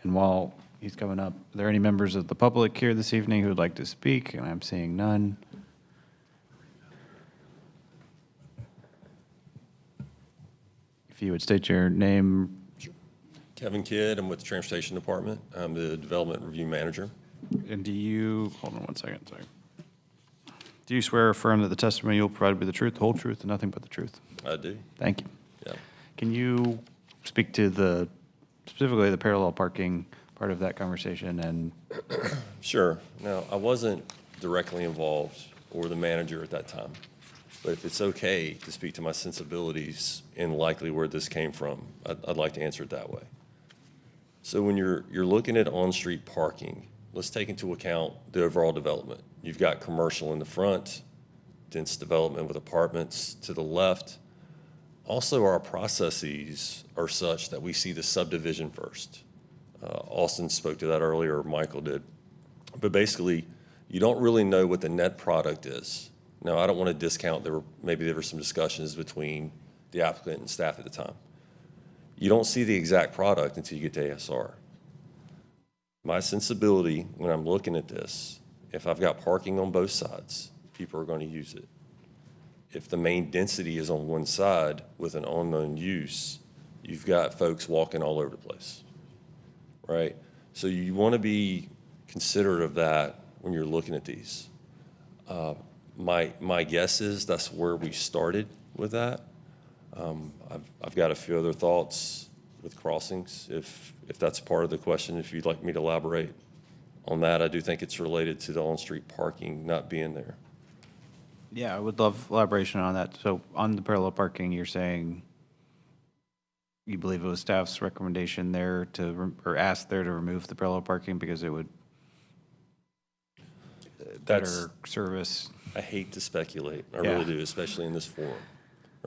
And while he's coming up, are there any members of the public here this evening who would like to speak? And I'm seeing none. If you would state your name. Kevin Kidd, I'm with the Transportation Department. I'm the Development Review Manager. And do you, hold on one second, sorry. Do you swear or affirm that the testimony you'll provide will be the truth, the whole truth, and nothing but the truth? I do. Thank you. Yeah. Can you speak to specifically the parallel parking part of that conversation and? Sure. Now, I wasn't directly involved or the manager at that time, but if it's okay to speak to my sensibilities and likely where this came from, I'd like to answer it that way. So when you're looking at on-street parking, let's take into account the overall development. You've got commercial in the front, dense development with apartments to the left. Also, our processes are such that we see the subdivision first. Austin spoke to that earlier, Michael did. But basically, you don't really know what the net product is. Now, I don't want to discount, maybe there were some discussions between the applicant and staff at the time. You don't see the exact product until you get to ASR. My sensibility when I'm looking at this, if I've got parking on both sides, people are going to use it. If the main density is on one side with an unknown use, you've got folks walking all over the place, right? So you want to be considerate of that when you're looking at these. My guess is that's where we started with that. I've got a few other thoughts with crossings, if that's part of the question, if you'd like me to elaborate on that. I do think it's related to the on-street parking not being there. Yeah, I would love elaboration on that. So on the parallel parking, you're saying you believe it was staff's recommendation there or asked there to remove the parallel parking because it would better service? I hate to speculate. I Yeah. really do, especially in this forum.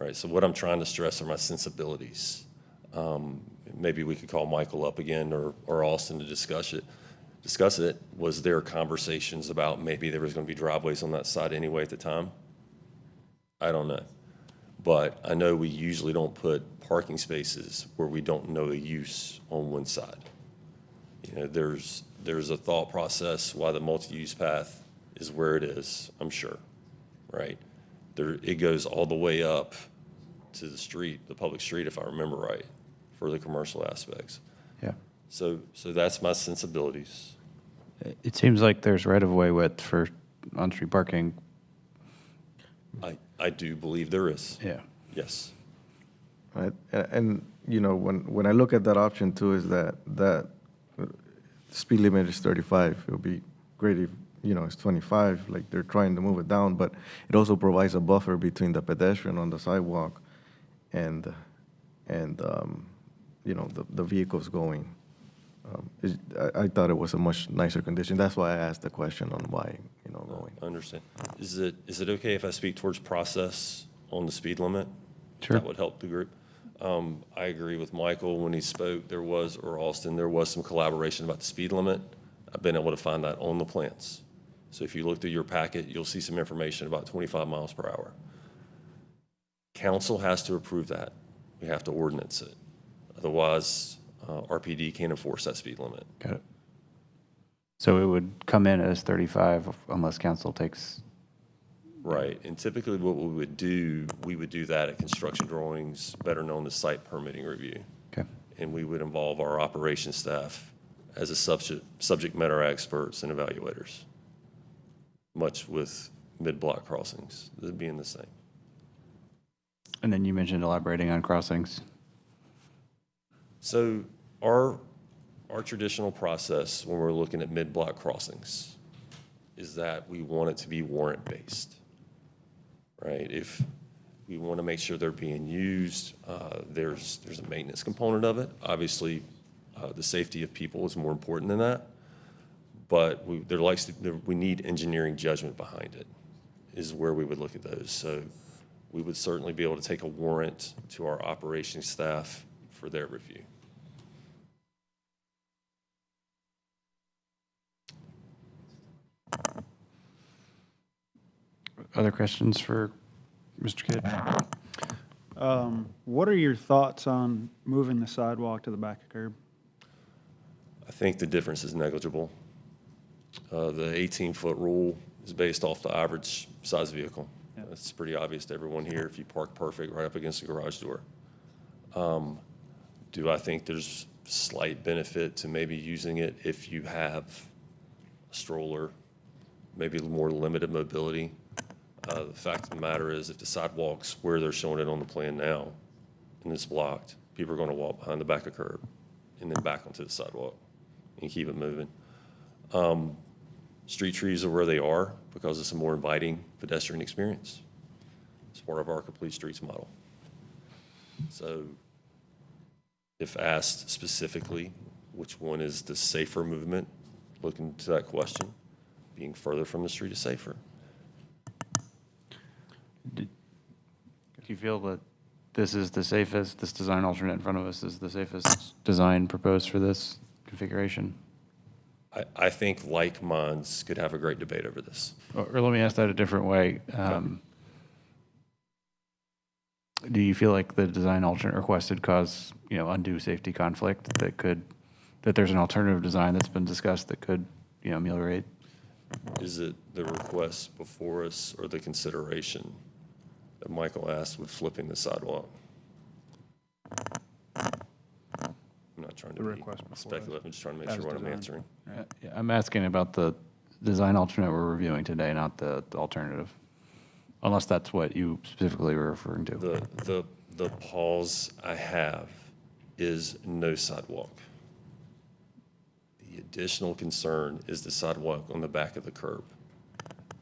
Right. So what I'm trying to stress are my sensibilities. Maybe we could call Michael up again or Austin to discuss it. Was there conversations about maybe there was going to be driveways on that side anyway at the time? I don't know. But I know we usually don't put parking spaces where we don't know the use on one side. You know, there's a thought process why the multi-use path is where it is, I'm sure, right? It goes all the way up to the street, the public street, if I remember right, for the commercial aspects. Yeah. So that's my sensibilities. It seems like there's right-of-way width for on-street parking. I do believe there is. Yeah. Yes. Right, and you know, when I look at that option too, is that speed limit is 35. It would be great if, you know, it's 25, like they're trying to move it down, but it also provides a buffer between the pedestrian on the sidewalk and you know, the vehicles going. I thought it was a much nicer condition. That's why I asked the question on why, you know, going. I understand. Is it okay if I speak towards process on the speed limit? Sure. That would help the group. I agree with Michael when he spoke. Or Austin, there was some collaboration about the speed limit. I've been able to find that on the plans. So if you look through your packet, you'll see some information about 25 miles per hour. Council has to approve that. We have to ordinance it. Otherwise, RPD can't enforce that speed limit. Got it. So it would come in as 35 unless council takes. Right, and typically what we would do that at construction drawings, better known as site permitting review. Okay. And we would involve our operations staff as a subject matter experts and evaluators, much with mid-block crossings, being the same. And then you mentioned elaborating on crossings. So our traditional process when we're looking at mid-block crossings is that we want it to be warrant-based, right? If we want to make sure they're being used, there's a maintenance component of it. Obviously, the safety of people is more important than that, but we need engineering judgment behind it, is where we would look at those. So we would certainly be able to take a warrant to our operations staff for their review. Other questions for Mr. Kidd? What are your thoughts on moving the sidewalk to the back of curb? I think the difference is negligible. The 18-foot rule is based off the average size vehicle. Yep. It's pretty obvious to everyone here if you park perfect right up against the garage door. Do I think there's slight benefit to maybe using it if you have a stroller, maybe more limited mobility? The fact of the matter is, if the sidewalk's where they're showing it on the plan now, and it's blocked, people are going to walk behind the back of curb and then back onto the sidewalk and keep it moving. Street trees are where they are because it's a more inviting pedestrian experience. It's part of our complete streets model. So if asked specifically, which one is the safer movement, look into that question. Being further from the street is safer. Do you feel that this is the safest, this design alternate in front of us is the safest design proposed for this configuration? I think like minds could have a great debate over this. Or let me ask that a different way. Do you feel like the design alternate requested cause, undue safety conflict that there's an alternative design that's been discussed that could, ameliorate? Is it the request before us or the consideration that Michael asked with flipping the sidewalk? I'm not trying to be speculative, I'm just trying to make sure what I'm answering. Yeah, I'm asking about the design alternate we're reviewing today, not the alternative, unless that's what you specifically were referring to. The pause I have is no sidewalk. The additional concern is the sidewalk on the back of the curb.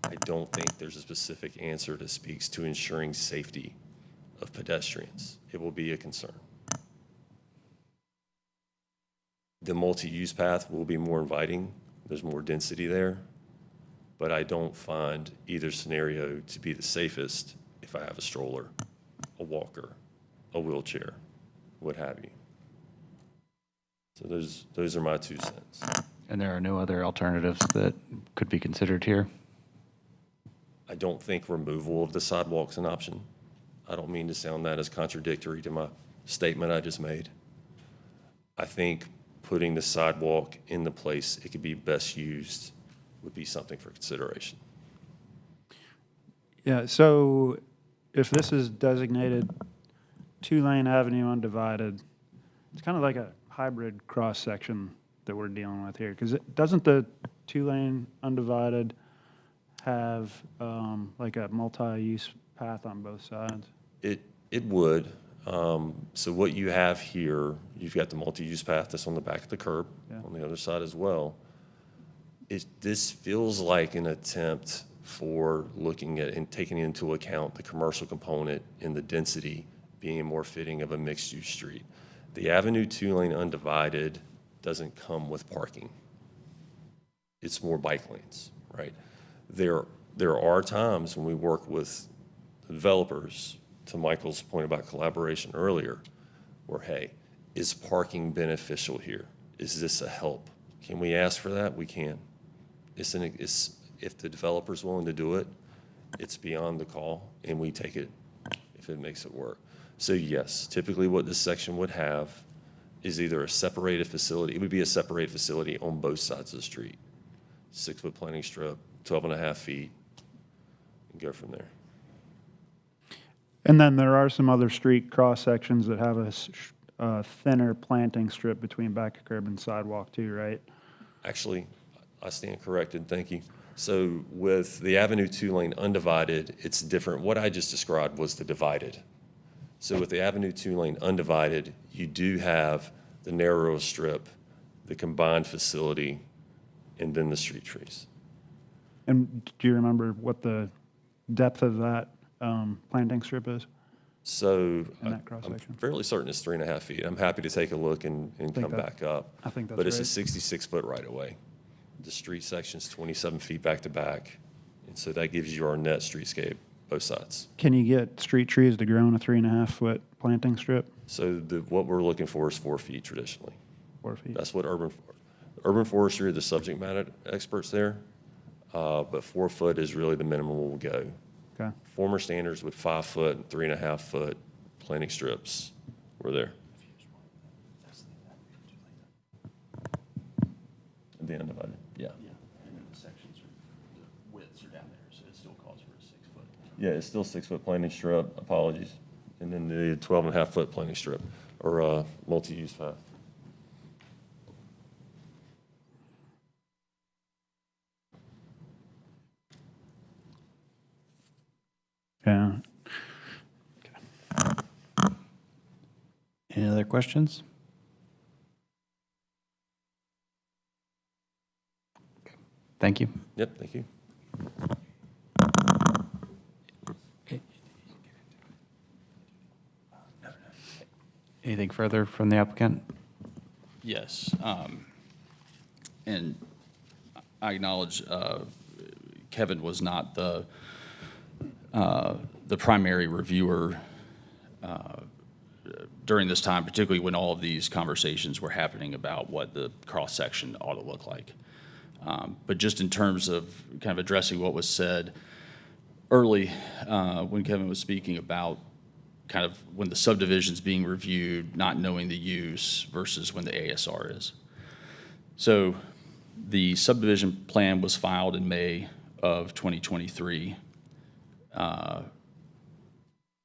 I don't think there's a specific answer that speaks to ensuring safety of pedestrians. It will be a concern. The multi-use path will be more inviting. There's more density there. But I don't find either scenario to be the safest if I have a stroller, a walker, a wheelchair, what have you. So those are my 2 cents. And there are no other alternatives that could be considered here? I don't think removal of the sidewalk's an option. I don't mean to sound that as contradictory to my statement I just made. I think putting the sidewalk in the place it could be best used would be something for consideration. Yeah, so if this is designated 2-lane avenue undivided, it's kind of like a hybrid cross-section that we're dealing with here, because doesn't the 2-lane undivided have like a multi-use path on both sides? It would. So what you have here, you've got the multi-use path that's on the back of the curb, on the other side as well. This feels like an attempt for looking at and taking into account the commercial component and the density being more fitting of a mixed-use street. The Avenue 2-lane undivided doesn't come with parking. It's more bike lanes, right? There are times when we work with developers, to Michael's point about collaboration earlier, where, hey, is parking beneficial here? Is this a help? Can we ask for that? We can. If the developer's willing to do it, it's beyond the call, and we take it if it makes it work. So yes, typically what this section would have is either a separated facility. It would be a separated facility on both sides of the street. 6-foot planting strip, 12.5 feet, and go from there. And then there are some other street cross-sections that have a thinner planting strip between back of curb and sidewalk too, right? Actually, I stand corrected, thank you. So with the Avenue 2-lane undivided, it's different. What I just described was the divided. So with the Avenue 2-lane undivided, you do have the narrow strip, the combined facility, and then the street trees. And do you remember what the depth of that planting strip is? So In that I'm cross-section? fairly certain it's 3.5 feet. I'm happy to take a look and come back up. I think that's But it's a right. 66-foot right-of-way. The street section's 27 feet back to back, and so that gives you our net streetscape both sides. Can you get street trees to grow in a 3.5-foot planting strip? So what we're looking for is 4 feet traditionally. 4 feet? That's what urban forestry are the subject matter experts there, but 4 foot is really the minimum we'll go. Okay. Former standards with 5 foot and 3.5 foot planting strips were there. At the end of it, yeah. And then the sections are, the widths are down there, so it still calls for a 6 foot. Yeah, it's still 6 foot planting strip, apologies. And then the 12.5 foot planting strip, or multi-use path. Yeah. Any other questions? Thank you. Yep, thank you. Anything further from the applicant? Yes. And I acknowledge Kevin was not the primary reviewer during this time, particularly when all of these conversations were happening about what the cross-section ought to look like. But just in terms of kind of addressing what was said early when Kevin was speaking about kind of when the subdivision's being reviewed, not knowing the use versus when the ASR is. So the subdivision plan was filed in May of 2023. Talked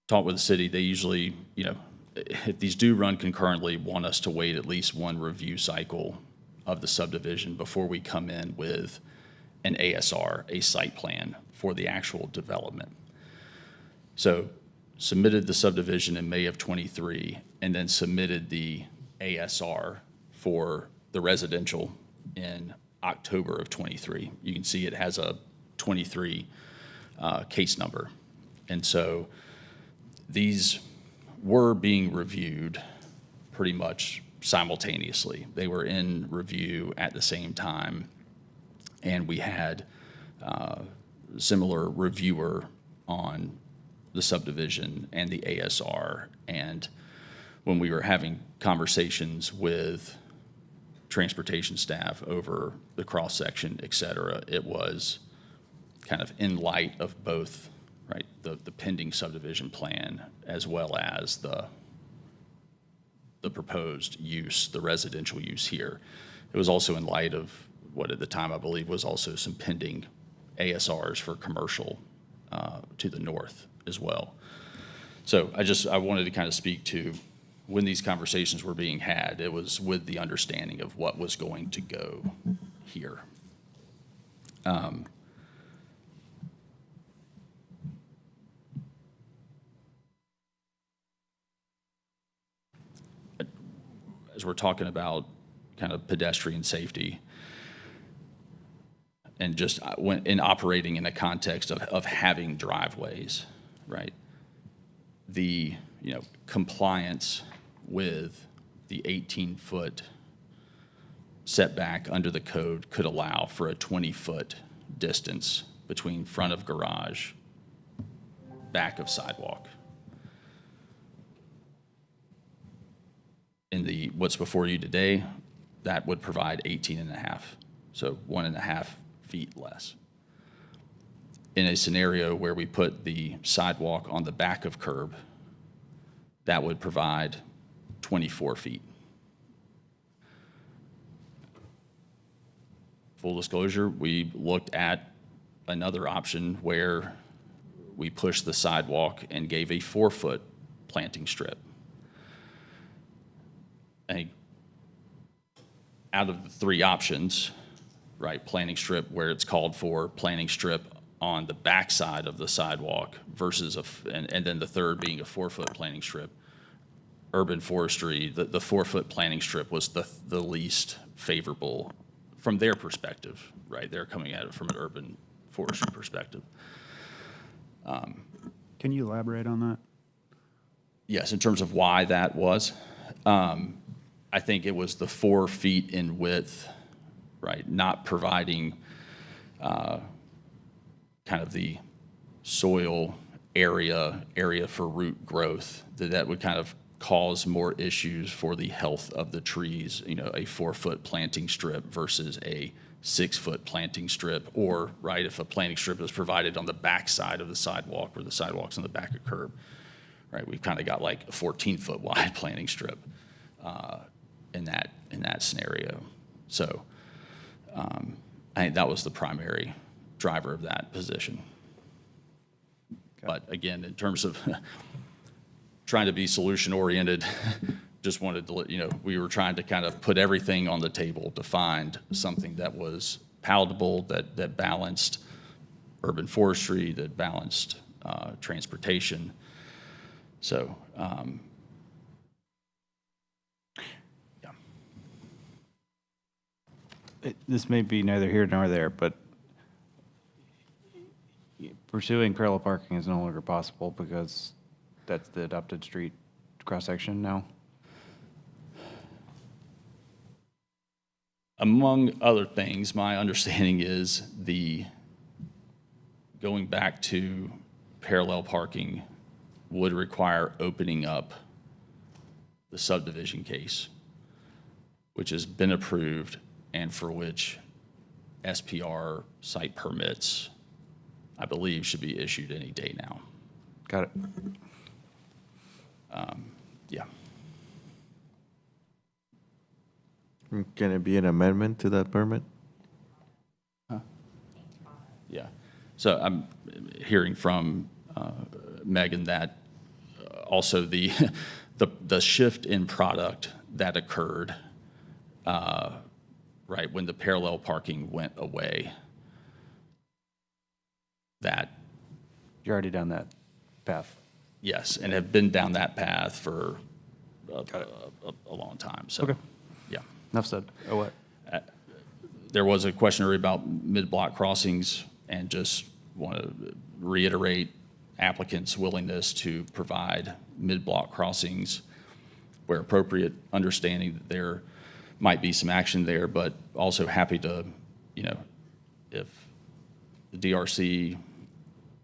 with the city, they usually, you know, if these do run concurrently, want us to wait at least one review cycle of the subdivision before we come in with an ASR, a site plan for the actual development. So submitted the subdivision in May of 23 and then submitted the ASR for the residential in October of 23. You can see it has a 23 case number. And so these were being reviewed pretty much simultaneously. They were in review at the same time, and we had similar reviewer on the subdivision and the ASR. And when we were having conversations with transportation staff over the cross-section, et cetera, it was kind of in light of both, right, the pending subdivision plan as well as the proposed use, the residential use here. It was also in light of what at the time I believe was also some pending ASRs for commercial to the north as well. So I wanted to kind of speak to when these conversations were being had, it was with the understanding of what was going to go here. As we're talking about kind of pedestrian safety and just when in operating in a context of having driveways, right? The, you know, compliance with the 18-foot setback under the code could allow for a 20-foot distance between front of garage, back of sidewalk. In the what's before you today, that would provide 18.5, so 1.5 feet less. In a scenario where we put the sidewalk on the back of curb, that would provide 24 feet. Full disclosure, we looked at another option where we pushed the sidewalk and gave a 4-foot planting strip. Out of the 3 options, right, planting strip where it's called for, planting strip on the backside of the sidewalk versus and then the third being a 4-foot planting strip. Urban forestry, the 4-foot planting strip was the least favorable from their perspective, right? They're coming at it from an urban forestry perspective. Can you elaborate on that? Yes, in terms of why that was. I think it was the 4 feet in width, right, not providing kind of the soil area for root growth, that would kind of cause more issues for the health of the trees, a 4-foot planting strip versus a 6-foot planting strip, or, right, if a planting strip is provided on the back side of the sidewalk where the sidewalk's on the back of curb, right, we've kind of got like a 14-foot wide planting strip in that scenario. So I think that was the primary driver of that position. But again, in terms of trying to be solution-oriented, just wanted to let you know, we were trying to kind of put everything on the table to find something that was palatable, that balanced urban forestry, that balanced transportation. So, yeah. This may be neither here nor there, but pursuing parallel parking is no longer possible because that's the adopted street cross-section now? Among other things, my understanding is going back to parallel parking would require opening up the subdivision case, which has been approved and for which SPR site permits, I believe, should be issued any day now. Got it. Yeah. Can it be an amendment to that permit? Yeah. So I'm hearing from Megan that also the shift in product that occurred right when the parallel parking went away, that You're already down that path. yes, and have been down that path for a long time. So, Okay. yeah. Enough said. Oh, what? There was a question earlier about mid-block crossings, and just want to reiterate applicants' willingness to provide mid-block crossings where appropriate, understanding that there might be some action there, but also happy to, if the DRC,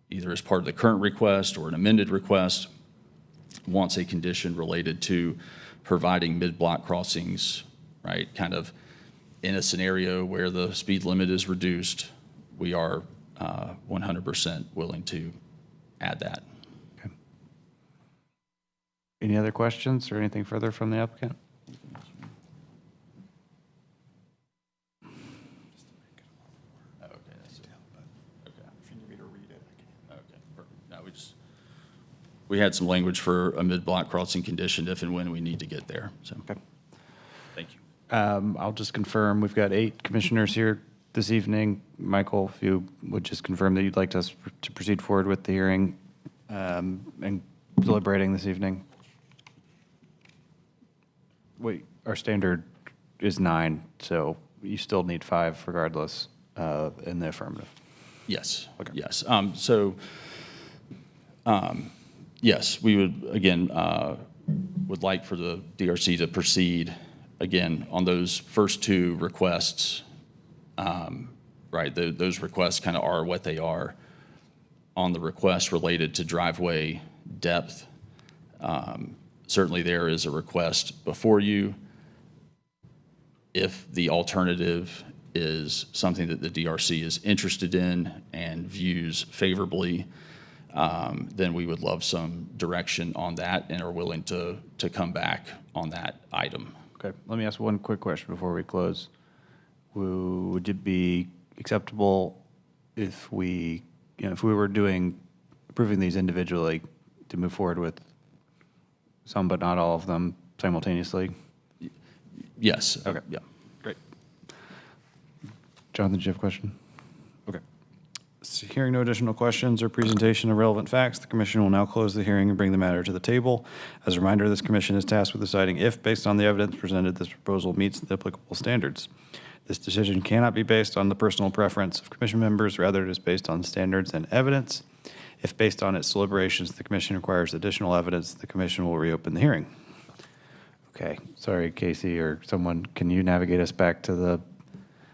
either as part of the current request or an amended request, wants a condition related to providing mid-block crossings, right, kind of in a scenario where the speed limit is reduced, we are 100% willing to add that. Okay. Any other questions or anything further from the applicant? We had some language for a mid-block crossing condition if and when we need to get there, so. Okay. Thank you. I'll just confirm, we've got 8 commissioners here this evening. Michael, if you would just confirm that you'd like us to proceed forward with the hearing and deliberating this evening. Wait, our standard is 9, so you still need 5 regardless in the affirmative. Yes, Okay. yes. Yes, we would, again, would like for the DRC to proceed, again, on those first 2 requests, right? Those requests kind of are what they are. On the request related to driveway depth, certainly there is a request before you. If the alternative is something that the DRC is interested in and views favorably, then we would love some direction on that and are willing to come back on that item. Okay, let me ask one quick question before we close. Would it be acceptable if we were approving these individually to move forward with some but not all of them simultaneously? Yes. Okay. Yeah. Great. Jonathan, did you have a question? Okay. So hearing no additional questions or presentation of relevant facts, the commission will now close the hearing and bring the matter to the table. As a reminder, this commission is tasked with deciding if, based on the evidence presented, this proposal meets the applicable standards. This decision cannot be based on the personal preference of commission members, rather it is based on standards and evidence. If based on its deliberations, the commission requires additional evidence, the commission will reopen the hearing. Okay, sorry, Casey or someone, can you navigate us back to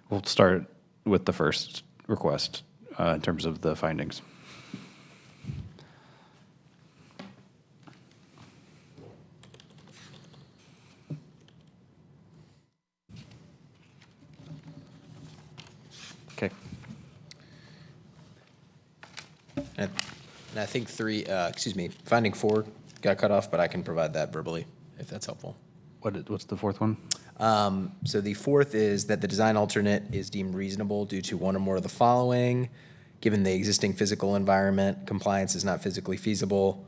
we'll start with the first request in terms of the findings. And I think finding 4 got cut off, but I can provide that verbally if that's helpful. What's the fourth one? So the fourth is that the design alternate is deemed reasonable due to one or more of the following. Given the existing physical environment, compliance is not physically feasible.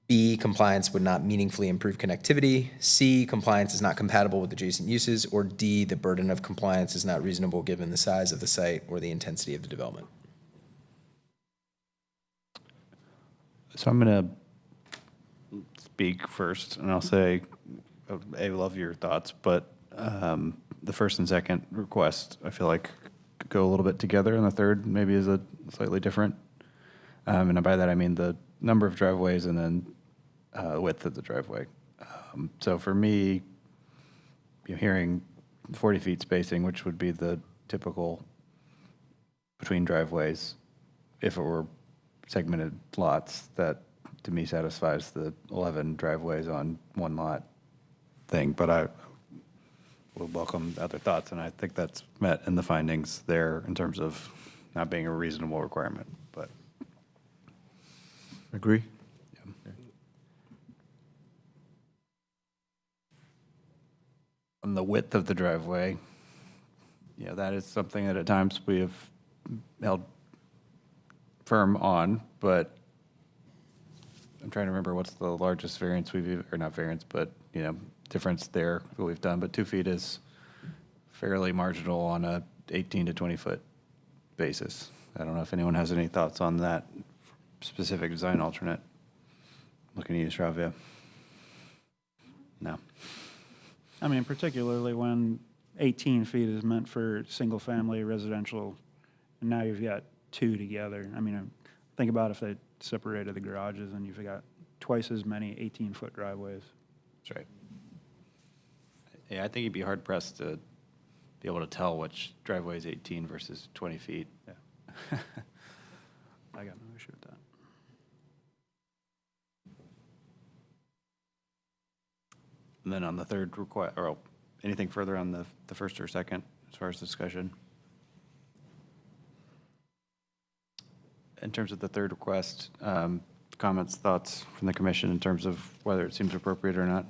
B, compliance would not meaningfully improve connectivity. C, compliance is not compatible with adjacent uses. Or D, the burden of compliance is not reasonable given the size of the site or the intensity of the development. So I'm going to speak first, and I'll say, I love your thoughts, but the first and second request, I feel like, go a little bit together, and the third maybe is a slightly different. And by that I mean the number of driveways and then width of the driveway. So for me, hearing 40 feet spacing, which would be the typical between driveways, if it were segmented lots, that to me satisfies the 11 driveways on one lot thing. But I would welcome other thoughts, and I think that's met in the findings there in terms of not being a reasonable requirement. But Agree? on the width of the driveway, yeah, that is something that at times we have held firm on, but I'm trying to remember what's the largest variance or not variance, but, difference there that we've done. But 2 feet is fairly marginal on a 18 to 20 foot basis. I don't know if anyone has any thoughts on that specific design alternate. Looking at you, Shravya. No. I mean, particularly when 18 feet is meant for single-family residential, and now you've got 2 together. I mean, think about if they separated the garages and you've got twice as many 18-foot driveways. That's right. Yeah, I think you'd be hard-pressed to be able to tell which driveway is 18 versus 20 feet. Yeah. I got no issue with that. And then on the third request, or anything further on the first or second as far as discussion? In terms of the third request, comments, thoughts from the commission in terms of whether it seems appropriate or not?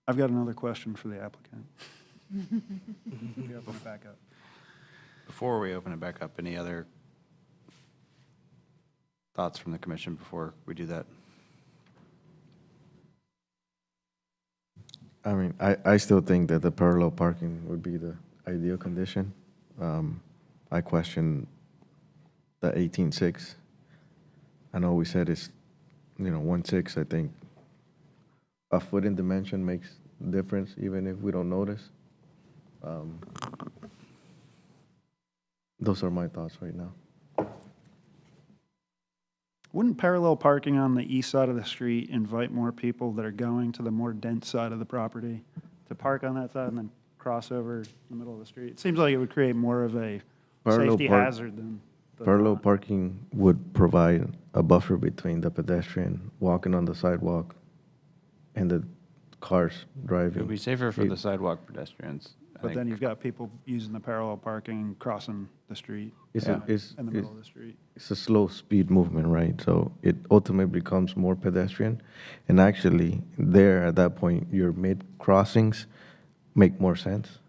I've got another question for the applicant. We open it back up. Before we open it back up, any other thoughts from the commission before we do that? I mean, I still think that the parallel parking would be the ideal condition. I question the 18.6. I know we said it's, 1.6. I think a foot in dimension makes a difference, even if we don't notice. Those are my thoughts right now. Wouldn't parallel parking on the east side of the street invite more people that are going to the more dense side of the property to park on that side and then cross over the middle of the street? It seems like it would create more of a safety hazard than the Parallel not. parking would provide a buffer between the pedestrian walking on the sidewalk and the cars driving. It would be safer for the sidewalk pedestrians. I But think. then you've got people using the parallel parking, crossing the street It's Yeah. in the middle of the street. It's a slow speed movement, right? So it ultimately becomes more pedestrian. And actually, there at that point, your mid crossings make more sense.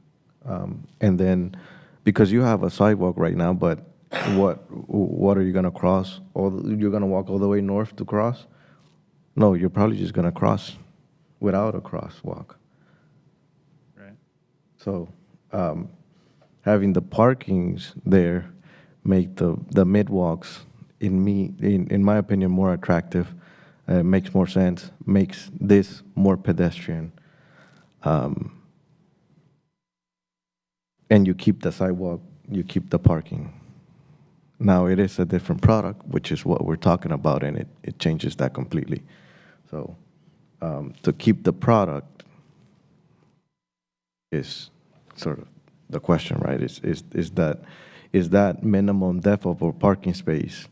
And then, because you have a sidewalk right now, but what are you gonna cross? You're gonna walk all the way north to cross? No, you're probably just gonna cross without a crosswalk. Right. So having the parkings there make the mid walks, in my opinion, more attractive. Makes more sense. Makes this more pedestrian. And you keep the sidewalk. You keep the parking. Now it is a different product, which is what we're talking about, and it changes that completely. So to keep the product is sort of the question, right? Is that minimum depth of a parking space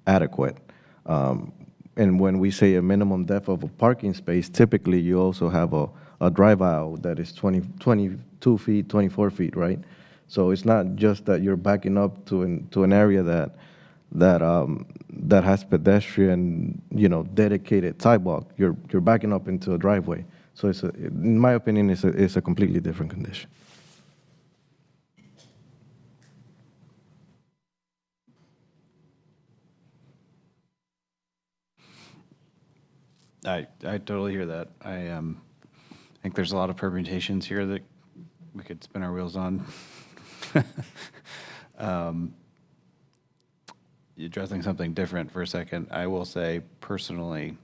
adequate? And when we say a minimum depth of a parking space, typically you also have a drive aisle that is 20 2 feet, 24 feet, right? So it's not just that you're backing up to an area that has pedestrian, dedicated sidewalk. You're backing up into a driveway. So in my opinion, it's a completely different condition. I totally hear that. I think there's a lot of permutations here that we could spin our wheels on. Addressing something different for a second, I will say personally,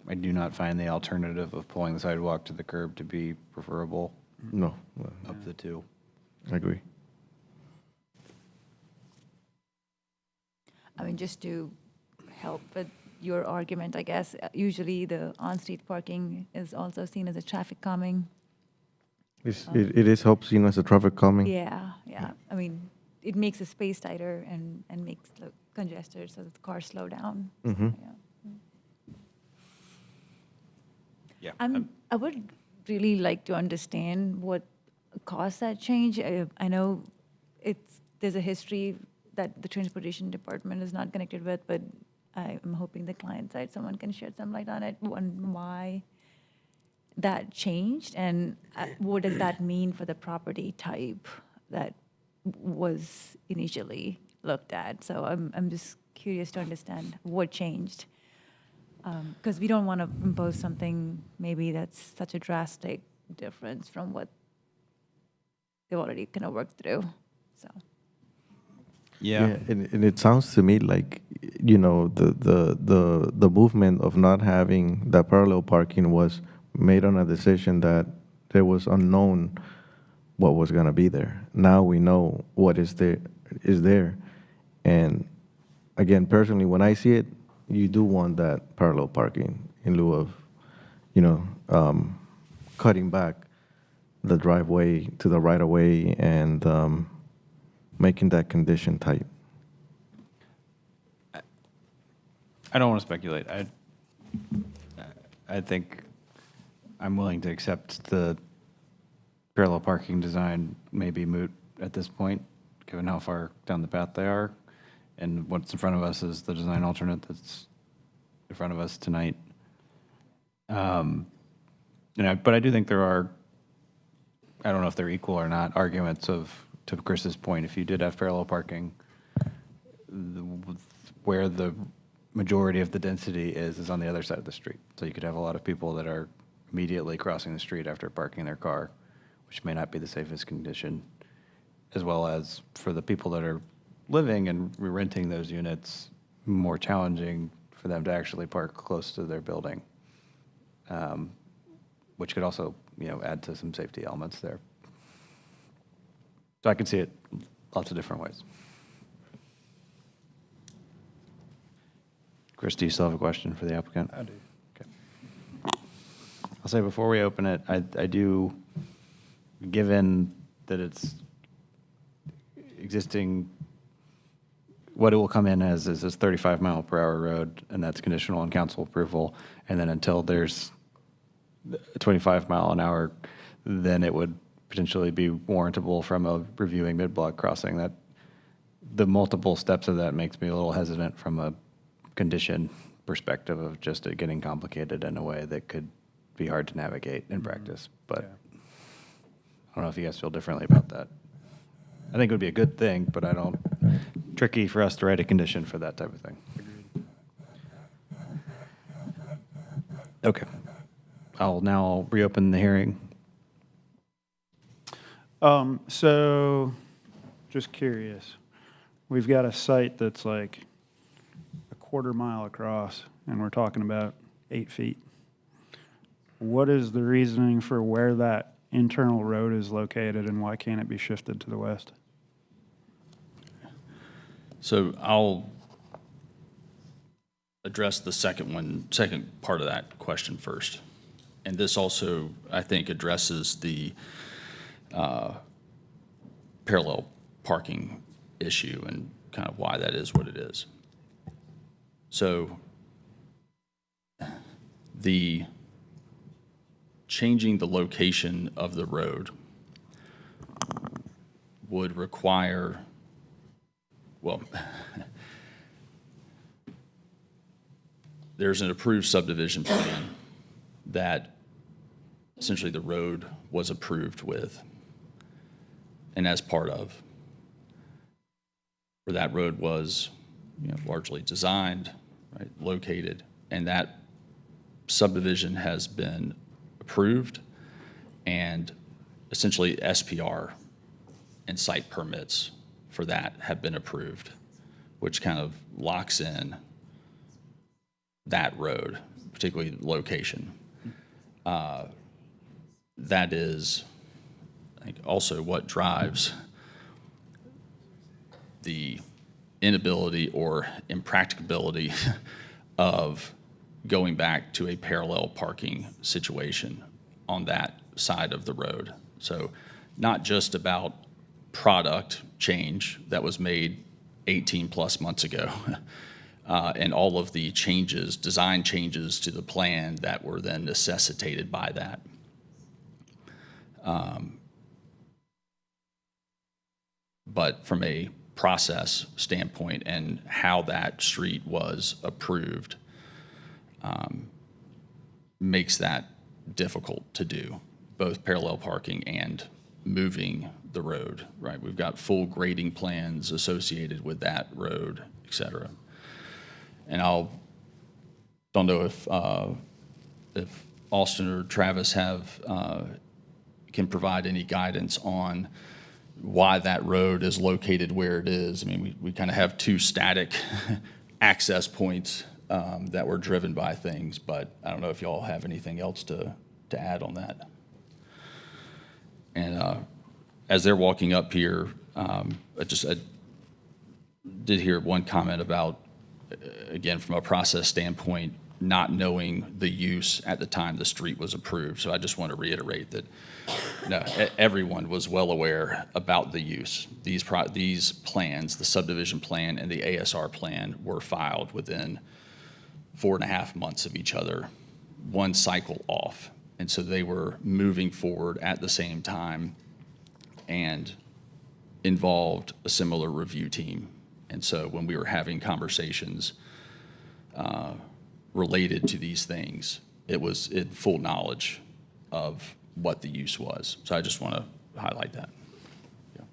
I do not find the alternative of pulling the sidewalk to the curb to be preferable No, of the two. I agree. I mean, just to help with your argument, I guess, usually the on-street parking is also seen as a traffic calming. It is help seen as a traffic calming. Yeah. I mean, it makes the space tighter and makes the congested so that the cars slow down. So, Mhm. Yeah. I would really like to understand what caused that change. I know there's a history that the transportation department is not connected with, but I'm hoping the client side, someone can shed some light on it, on why that changed, and what does that mean for the property type that was initially looked at. So I'm just curious to understand what changed. Because we don't want to impose something maybe that's such a drastic difference from what they've already kind of worked through. So Yeah. And it sounds to me like, the movement of not having that parallel parking was made on a decision that there was unknown what was going to be there. Now we know what is there. And again, personally, when I see it, you do want that parallel parking in lieu of, cutting back the driveway to the right of way and making that condition tight. I don't want to speculate. I think I'm willing to accept the parallel parking design may be moot at this point, given how far down the path they are. And what's in front of us is the design alternate that's in front of us tonight. But I do think there are, I don't know if they're equal or not, arguments to Chris's point, if you did have parallel parking, where the majority of the density is on the other side of the street. So you could have a lot of people that are immediately crossing the street after parking their car, which may not be the safest condition, as well as for the people that are living and renting those units, more challenging for them to actually park close to their building, which could also, add to some safety elements there. So I can see it lots of different ways. Chris, do you still have a question for the applicant? I do. Okay. I'll say before we open it, I do, given that it's existing, what it will come in as is this 35-mile-per-hour road, and that's conditional on council approval. And then until there's a 25-mile-an-hour, then it would potentially be warrantable from a reviewing mid-block crossing. That the multiple steps of that makes me a little hesitant from a condition perspective of just it getting complicated in a way that could be hard to navigate in practice. But I don't know if you guys feel differently about that. I think it would be a good thing, but tricky for us to write a condition for that type of thing. Okay. I'll now reopen the hearing. So, just curious, we've got a site that's like a quarter-mile across, and we're talking about 8 feet. What is the reasoning for where that internal road is located, and why can't it be shifted to the west? So I'll address the second part of that question first. And this also, I think, addresses the parallel parking issue and kind of why that is what it is. So the changing the location of the road would require, well, there's an approved subdivision plan that essentially the road was approved with and as part of, where that road was, largely designed, right, located, and that subdivision has been approved, and essentially SPR and site permits for that have been approved, which kind of locks in that road, particularly the location. That is, I think, also what drives the inability or impracticability of going back to a parallel parking situation on that side of the road. So not just about product change that was made 18 plus months ago, and all of the changes, design changes to the plan that were then necessitated by that. But from a process standpoint and how that street was approved, makes that difficult to do, both parallel parking and moving the road, right? We've got full grading plans associated with that road, et cetera. And don't know if Austin or Travis can provide any guidance on why that road is located where it is. I mean, we kind of have two static access points that were driven by things, but I don't know if y'all have anything else to add on that. And as they're walking up here, I did hear one comment about, again, from a process standpoint, not knowing the use at the time the street was approved. So I just want to reiterate that everyone was well aware about the use. These plans, the subdivision plan and the ASR plan, were filed within 4.5 months of each other, one cycle off. And so they were moving forward at the same time and involved a similar review team. And so when we were having conversations related to these things, it was in full knowledge of what the use was. So I just want to highlight that. Yeah.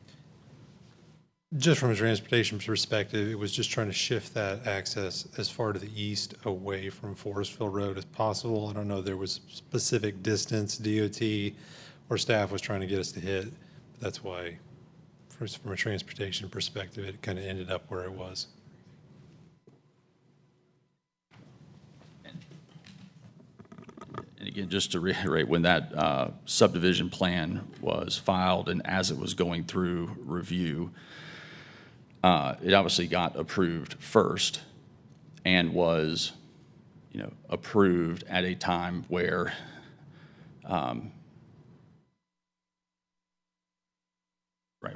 Just from a transportation perspective, it was just trying to shift that access as far to the east away from Forestville Road as possible. I don't know if there was specific distance DOT or staff was trying to get us to hit. That's why, from a transportation perspective, it kind of ended up where it was. And again, just to reiterate, when that subdivision plan was filed and as it was going through review, it obviously got approved first and was, approved at a time where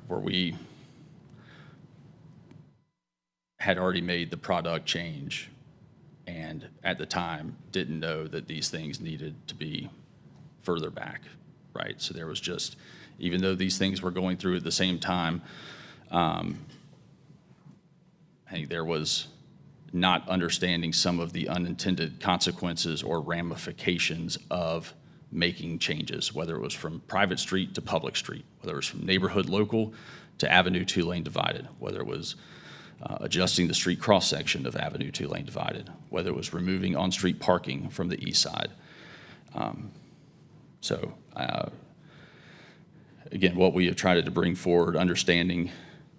where we had already made the product change and at the time didn't know that these things needed to be further back, right? So there was just, even though these things were going through at the same time, I think there was not understanding some of the unintended consequences or ramifications of making changes, whether it was from private street to public street, whether it was from neighborhood local to Avenue 2-lane divided, whether it was adjusting the street cross-section of Avenue 2-lane divided, whether it was removing on-street parking from the east side. Again, what we have tried to bring forward, understanding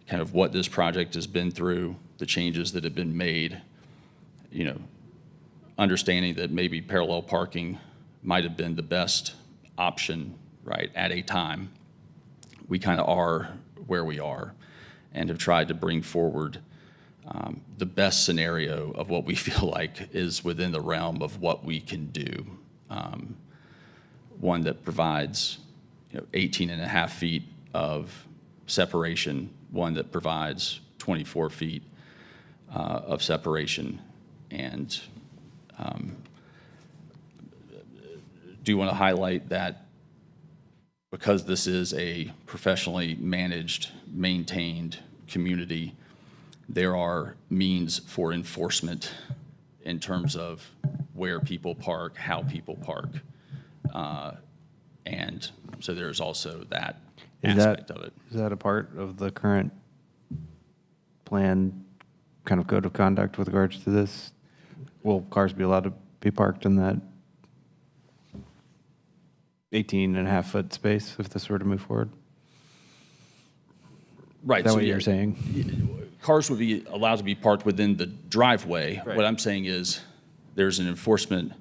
kind of what this project has been through, the changes that have been made, understanding that maybe parallel parking might have been the best option, right, at a time. We kind of are where we are and have tried to bring forward the best scenario of what we feel like is within the realm of what we can do. One that provides 18.5 feet of separation, one that provides 24 feet of separation, and do want to highlight that because this is a professionally managed, maintained community, there are means for enforcement in terms of where people park, how people park. And so there's also that aspect of it. Is that a part of the current plan, kind of code of conduct with regards to this? Will cars be allowed to be parked in that 18.5-foot space if this were to move forward? Right. Is that so what yeah, you're saying? Cars would be allowed to be parked within the driveway. Right. What I'm saying is there's an enforcement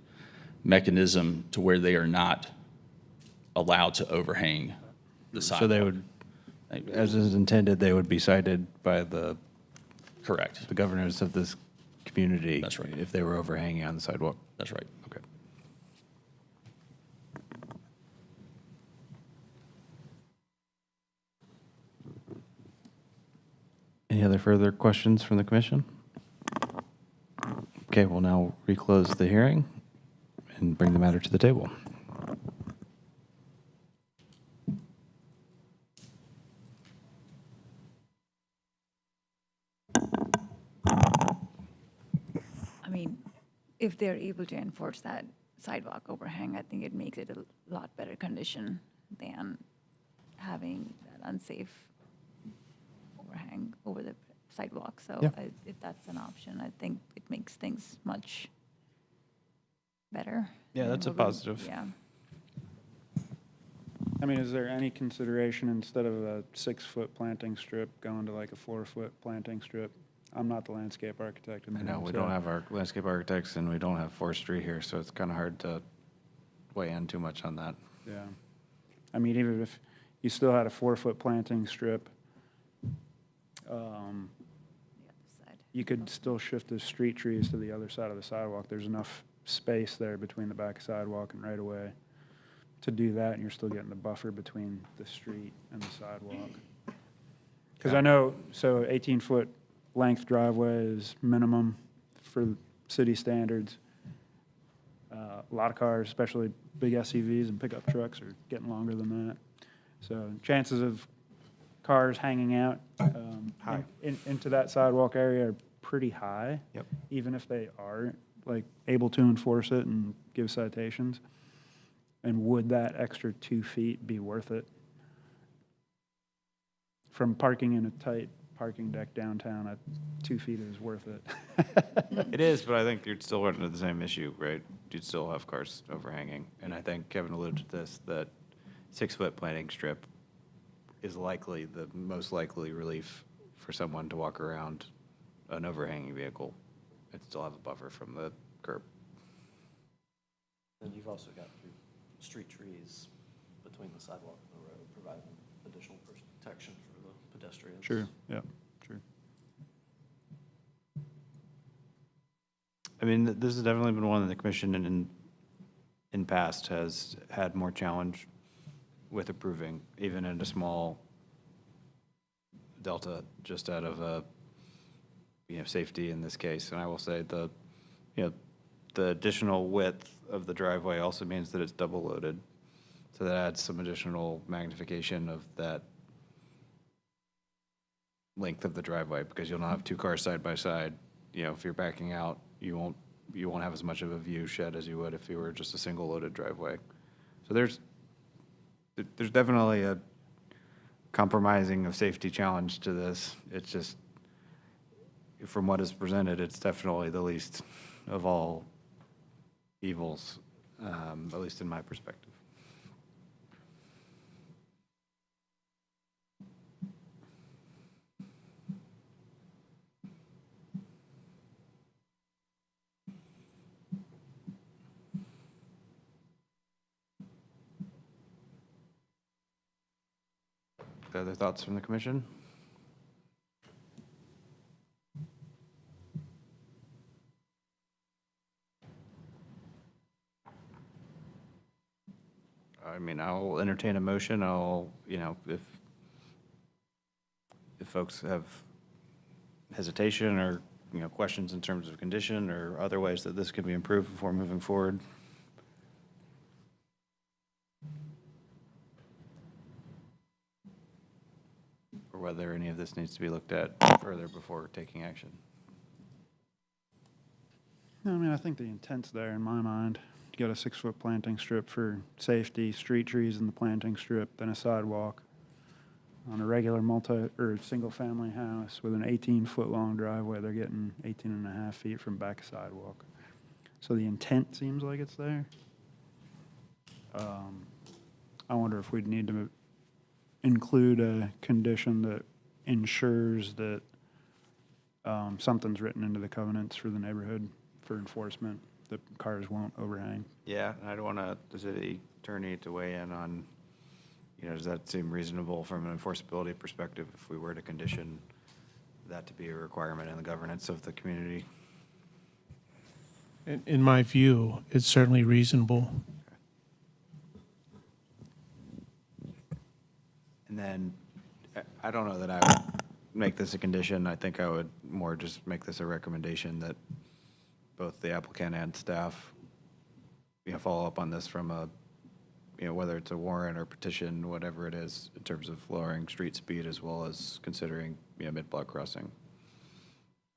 mechanism to where they are not allowed to overhang the sidewalk. So they would, as is intended, they would be cited by the Correct. governors of this community. That's right. If they were overhanging on the sidewalk. That's right. Okay. Any other further questions from the commission? Okay, we'll now reclose the hearing and bring the matter to the table. I mean, if they're able to enforce that sidewalk overhang, I think it makes it a lot better condition than having that unsafe overhang over the sidewalk. So Yeah. if that's an option, I think it makes things much better. Yeah, than that's a what we- positive. Yeah. I mean, is there any consideration instead of a 6-foot planting strip going to like a 4-foot planting strip? I'm not the landscape architect in the I know, room, we so- don't have our landscape architects and we don't have forestry here, so it's kind of hard to weigh in too much on that. Yeah. I mean, even if you still had a 4-foot planting strip, The other side. you could still shift the street trees to the other side of the sidewalk. There's enough space there between the back sidewalk and right away to do that, and you're still getting the buffer between the street and the sidewalk. Because I know, so 18-foot length driveway is minimum for city standards. A lot of cars, especially big SUVs and pickup trucks, are getting longer than that. So chances of cars hanging out High. into that sidewalk area are pretty high. Yep. Even if they are like able to enforce it and give citations. And would that extra 2 feet be worth it? From parking in a tight parking deck downtown, 2 feet is worth it. It is, but I think you'd still run into the same issue, right? You'd still have cars overhanging. And I think Kevin alluded to this, that 6-foot planting strip is likely the most likely relief for someone to walk around an overhanging vehicle and still have a buffer from the curb. And you've also got your street trees between the sidewalk and the road, providing additional protection for the pedestrians. Sure, yeah, true. I mean, this has definitely been one that the commission in past has had more challenge with approving, even in a small delta, just out of safety in this case. And I will say the additional width of the driveway also means that it's double loaded. So that adds some additional magnification of that length of the driveway, because you'll not have 2 cars side by side. If you're backing out, you won't have as much of a view shed as you would if you were just a single loaded driveway. So there's definitely a compromising of safety challenge to this. It's just, from what is presented, it's definitely the least of all evils, at least in my perspective. Other thoughts from the commission? I mean, I'll entertain a motion. If folks have hesitation or, questions in terms of condition or other ways that this can be improved before moving forward. or whether any of this needs to be looked at further before taking action. No, I mean, I think the intent's there in my mind. You got a 6-foot planting strip for safety, street trees in the planting strip, then a sidewalk on a regular single-family house with an 18-foot long driveway. They're getting 18 and a half feet from back sidewalk. So the intent seems like it's there. I wonder if we'd need to include a condition that ensures that something's written into the covenants for the neighborhood for enforcement, that cars won't overhang. Yeah, and I don't want the city attorney to weigh in on, does that seem reasonable from an enforceability perspective if we were to condition that to be a requirement in the governance of the community? In my view, it's certainly reasonable. And then, I don't know that I would make this a condition. I think I would more just make this a recommendation that both the applicant and staff, follow up on this from a, whether it's a warrant or petition, whatever it is, in terms of lowering street speed as well as considering, mid-block crossing.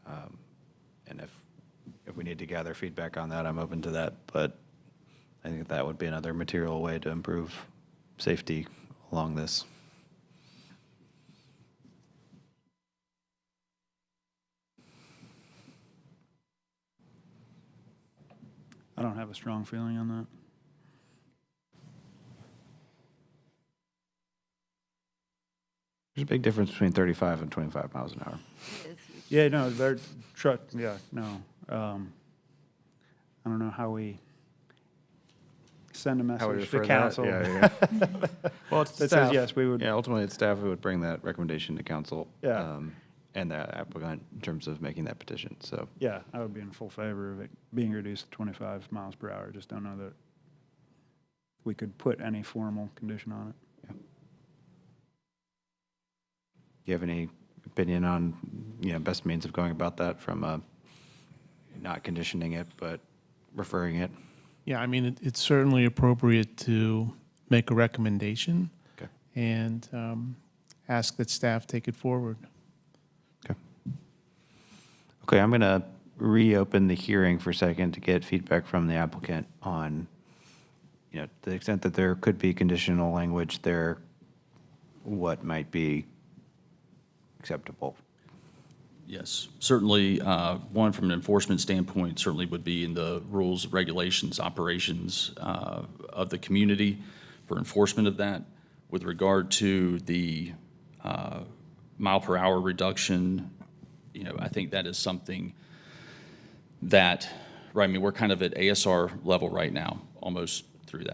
And if we need to gather feedback on that, I'm open to that. But I think that would be another material way to improve safety along this. I don't have a strong feeling on that. There's a big difference between 35 and 25 miles an hour. Yeah, no, their truck, yeah, no. I don't know how we send a How we message to refer that? council. Yeah. Well, it's That staff. says, yes, we would. Yeah, ultimately, it's staff who would bring that recommendation to council. Yeah. And the applicant in terms of making that petition, so. Yeah, I would be in full favor of it being reduced to 25 miles per hour. Just don't know that we could put any formal condition on it. Do you have any opinion on, best means of going about that from not conditioning it, but referring it? Yeah, I mean, it's certainly appropriate to make a recommendation Okay. and ask that staff take it forward. Okay, I'm going to reopen the hearing for a second to get feedback from the applicant on, to the extent that there could be conditional language there, what might be acceptable. Yes, certainly, one from an enforcement standpoint certainly would be in the rules, regulations, operations of the community for enforcement of that. With regard to the mile per hour reduction, I think that is something that, right, I mean, we're kind of at ASR level right now, almost through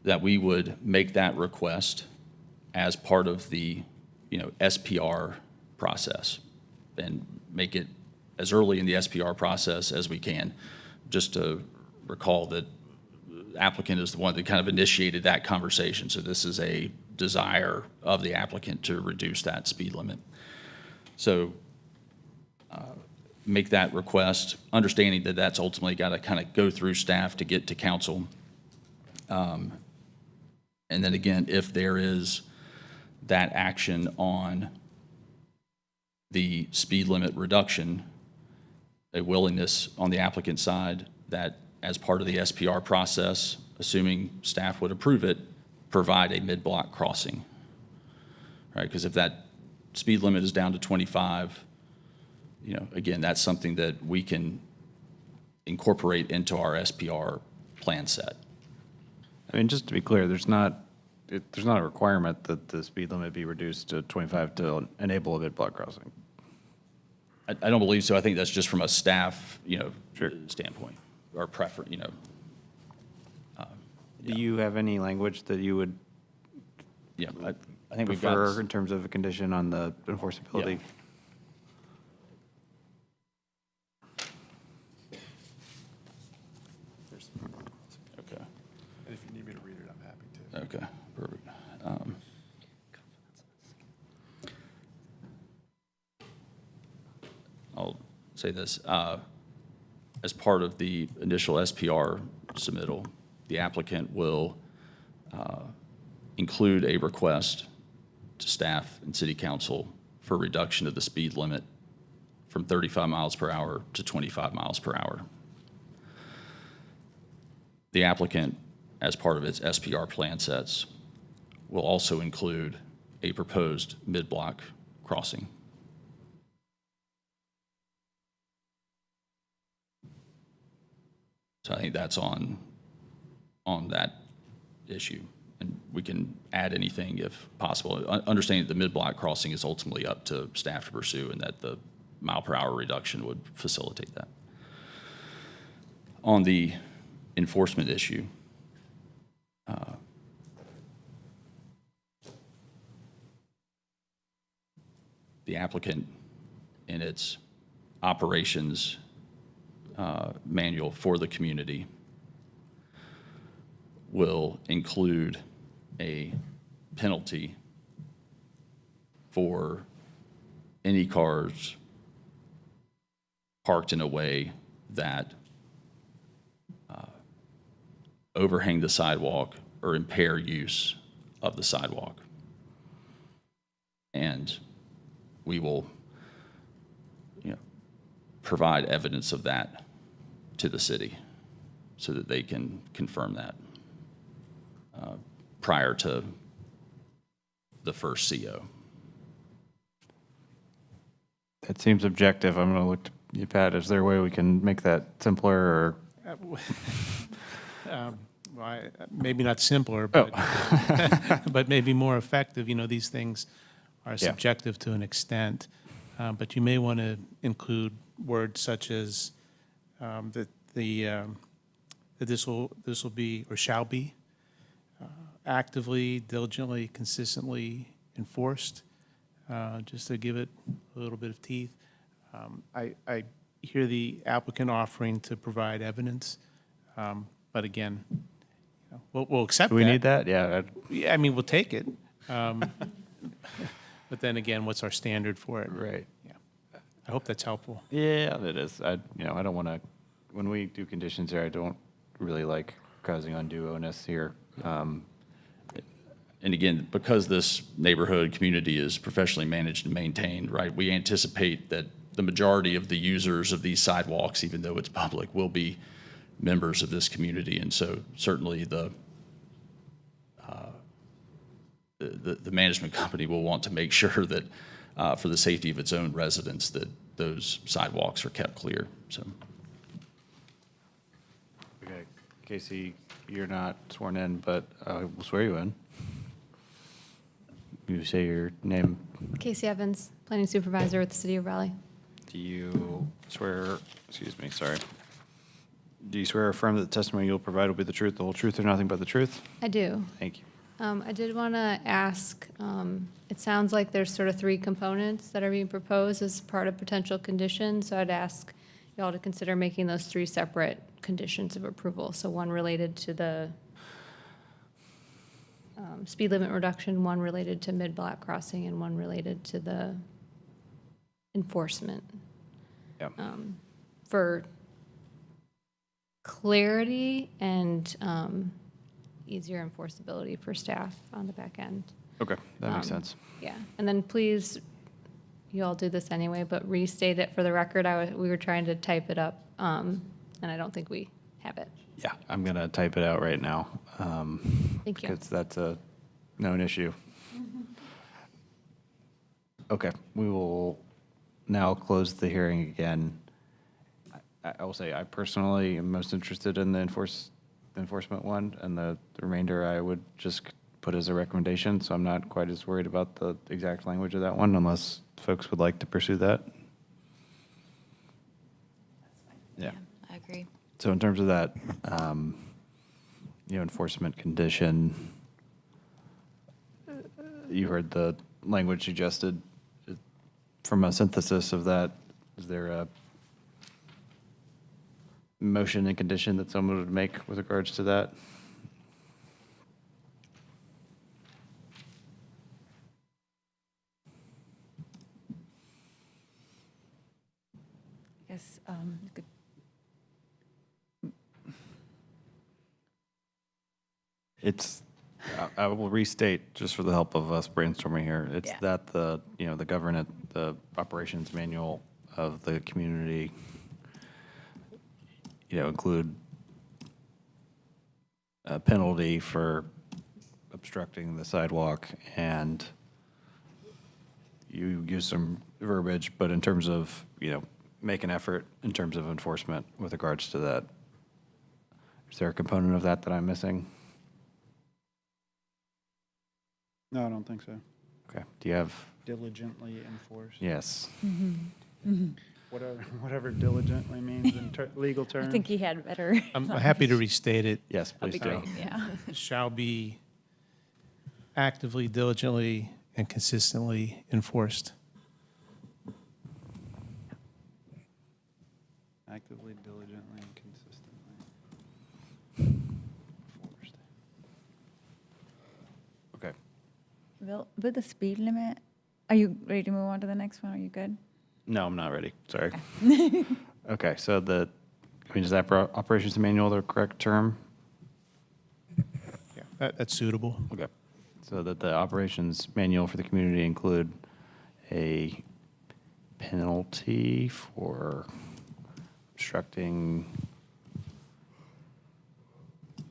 that we would make that request as part of the, SPR process and make it as early in the SPR process as we can. Just to recall that the applicant is the one that kind of initiated that conversation. So this is a desire of the applicant to reduce that speed limit. So make that request, understanding that that's ultimately got to kind of go through staff to get to council. And then again, if there is that action on the speed limit reduction, a willingness on the applicant side that as part of the SPR process, assuming staff would approve it, provide a mid-block crossing, right? Because if that speed limit is down to 25, again, that's something that we can incorporate into our SPR plan set. I mean, just to be clear, there's not a requirement that the speed limit be reduced to 25 to enable a mid-block crossing. I don't believe so. I think that's just from a staff, standpoint or preference, Do you have any language that you would Yeah, I think we've prefer got, in terms of a condition on the enforceability? okay, And if you need me to read it, I'm happy to. okay, perfect. I'll say this, as part of the initial SPR submittal, the applicant will include a request to staff and city council for reduction of the speed limit from 35 miles per hour to 25 miles per hour. The applicant, as part of its SPR plan sets, will also include a proposed mid-block crossing. So I think that's on that issue. And we can add anything if possible. Understanding that the mid-block crossing is ultimately up to staff to pursue and that the mile per hour reduction would facilitate that. On the enforcement issue, the applicant in its operations manual for the community will include a penalty for any cars parked in a way that overhang the sidewalk or impair use of the sidewalk. And we will, provide evidence of that to the city so that they can confirm that prior to the first CO. That seems objective. I'm going to look to you, Pat. Is there a way we can make that simpler or? Maybe not simpler, but, but maybe more effective. These things are subjective to an extent, but you may want to include words such as that this will be or shall be actively, diligently, consistently enforced, just to give it a little bit of teeth. I hear the applicant offering to provide evidence, but again, we'll accept that. Do we need that? Yeah. Yeah, I mean, we'll take it. But then again, what's our standard for it? Right. Yeah. I hope that's helpful. Yeah, it is. I don't want to, when we do conditions here, I don't really like causing undue onus here. And again, because this neighborhood community is professionally managed and maintained, right, we anticipate that the majority of the users of these sidewalks, even though it's public, will be members of this community. And so certainly the management company will want to make sure that for the safety of its own residents that those sidewalks are kept clear. So. Okay, Casey, you're not sworn in, but we'll swear you in. You say your name. Casey Evans, Planning Supervisor with the City of Raleigh. Do you swear, excuse me, sorry. Do you swear or affirm that the testimony you'll provide will be the truth, the whole truth, or nothing but the truth? I do. Thank you. I did want to ask, it sounds like there's sort of three components that are being proposed as part of potential conditions. So I'd ask y'all to consider making those three separate conditions of approval. So one related to the speed limit reduction, one related to mid-block crossing, and one related to the enforcement. Yep. For clarity and easier enforceability for staff on the back end. Okay, that makes sense. Yeah, and then please, you all do this anyway, but restate it for the record. We were trying to type it up, and I don't think we have it. Yeah, I'm going to type it out right now. Thank you. Because that's a known issue. Okay, we will now close the hearing again. I will say I personally am most interested in the enforcement one, and the remainder I would just put as a recommendation, so I'm not quite as worried about the exact language of that one, unless folks would like to pursue that. Yeah. I agree. So in terms of that, enforcement condition, you heard the language suggested. From a synthesis of that, is there a motion and condition that someone would make with regards to that? I guess you could. I will restate, just for the help of us brainstorming here, it's Yeah. that the operations manual of the community, include a penalty for obstructing the sidewalk, and you use some verbiage, but in terms of, make an effort in terms of enforcement with regards to that. Is there a component of that I'm missing? No, I don't think so. Okay. Do you have? Diligently enforced. Yes. Whatever diligently means in legal terms. I think he had better. I'm happy to restate it. Yes, That'd please be do. great, yeah. Shall be actively, diligently, and consistently enforced. Actively, diligently, and consistently enforced. Okay. Well, with the speed limit, are you ready to move on to the next one? Are you good? No, I'm not ready. Sorry. Okay, so is that operations manual the correct term? Yeah, that's suitable. Okay. So that the operations manual for the community include a penalty for obstructing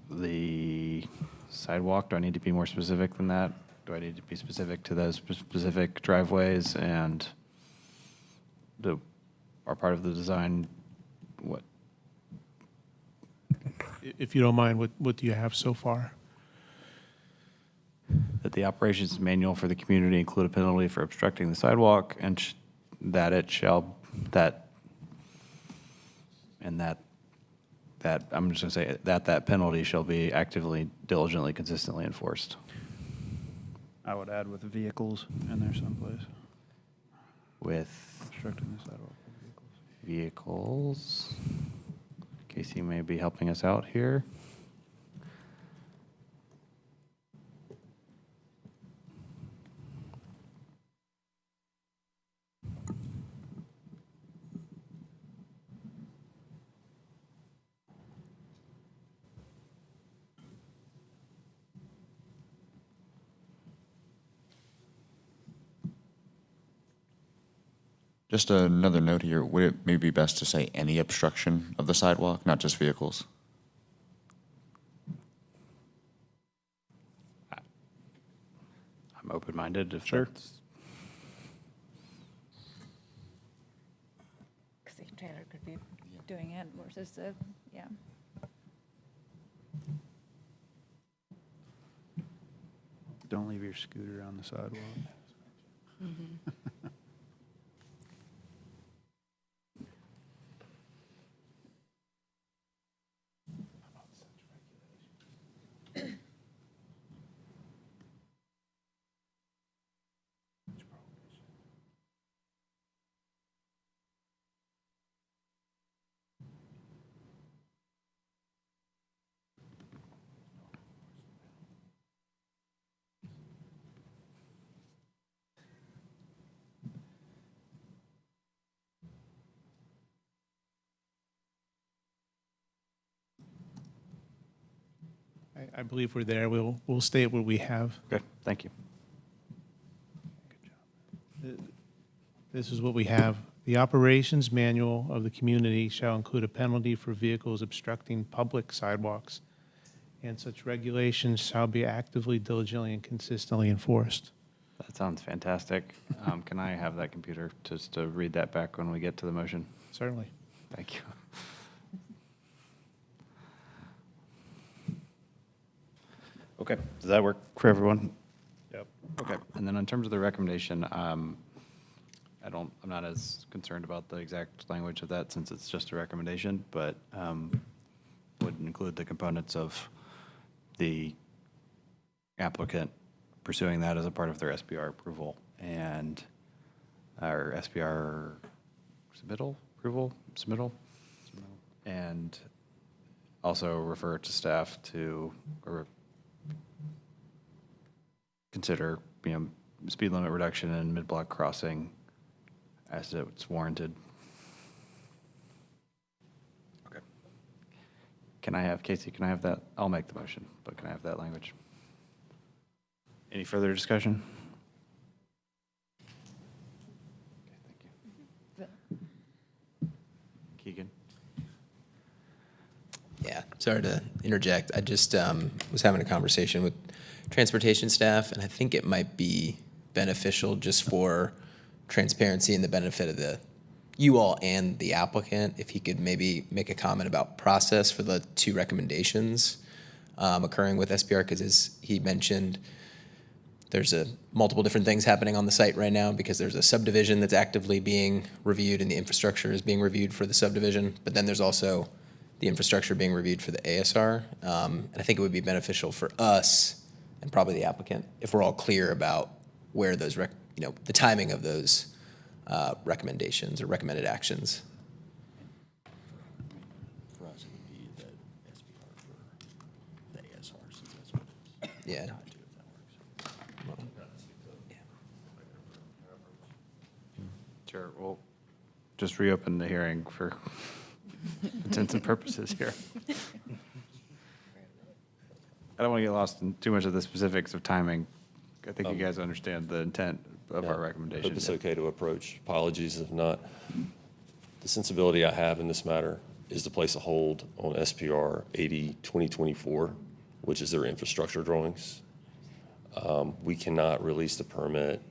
the sidewalk. Do I need to be more specific than that? Do I need to be specific to those specific driveways and are part of the design? What? If you don't mind, what do you have so far? That the operations manual for the community include a penalty for obstructing the sidewalk, and that I'm just going to say that penalty shall be actively, diligently, consistently enforced. I would add with vehicles in there someplace. With Obstructing the sidewalk with vehicles. Casey may be helping us out here. Just another note here, would it maybe be best to say any obstruction of the sidewalk, not just vehicles? I'm open-minded if Sure. that's. Because the trailer could be doing it versus the, yeah. Don't leave your scooter on the sidewalk. I believe we're there. We'll state what we have. Okay, thank you. This is what we have. The operations manual of the community shall include a penalty for vehicles obstructing public sidewalks, and such regulations shall be actively, diligently, and consistently enforced. That sounds fantastic. Can I have that computer just to read that back when we get to the motion? Certainly. Thank you. Okay, does that work for everyone? Yep. Okay, and then in terms of the recommendation, I'm not as concerned about the exact language of that since it's just a recommendation, but would include the components of the applicant pursuing that as a part of their SPR approval and our SPR submittal, and also refer to staff to consider, speed limit reduction and mid-block crossing as it's warranted. Okay. Casey, can I have that? I'll make the motion, but can I have that language? Any further discussion? Keegan? Yeah, sorry to interject. I just was having a conversation with transportation staff, and I think it might be beneficial just for transparency and the benefit of you all and the applicant, if he could maybe make a comment about process for the 2 recommendations occurring with SPR, because as he mentioned, there's multiple different things happening on the site right now because there's a subdivision that's actively being reviewed and the infrastructure is being reviewed for the subdivision, but then there's also the infrastructure being reviewed for the ASR. And I think it would be beneficial for us and probably the applicant if we're all clear about where those, the timing of those recommendations or recommended actions. For us, it would be the SPR for the ASR, since that's what it's Yeah. tied to, if that works. Sure, we'll just reopen the hearing for intents and purposes here. I don't want to get lost in too much of the specifics of timing. I think you guys understand the intent of our Hope recommendation. it's okay to approach. Apologies if not. The sensibility I have in this matter is to place a hold on SPR 80-2024, which is their infrastructure drawings. We cannot release the permit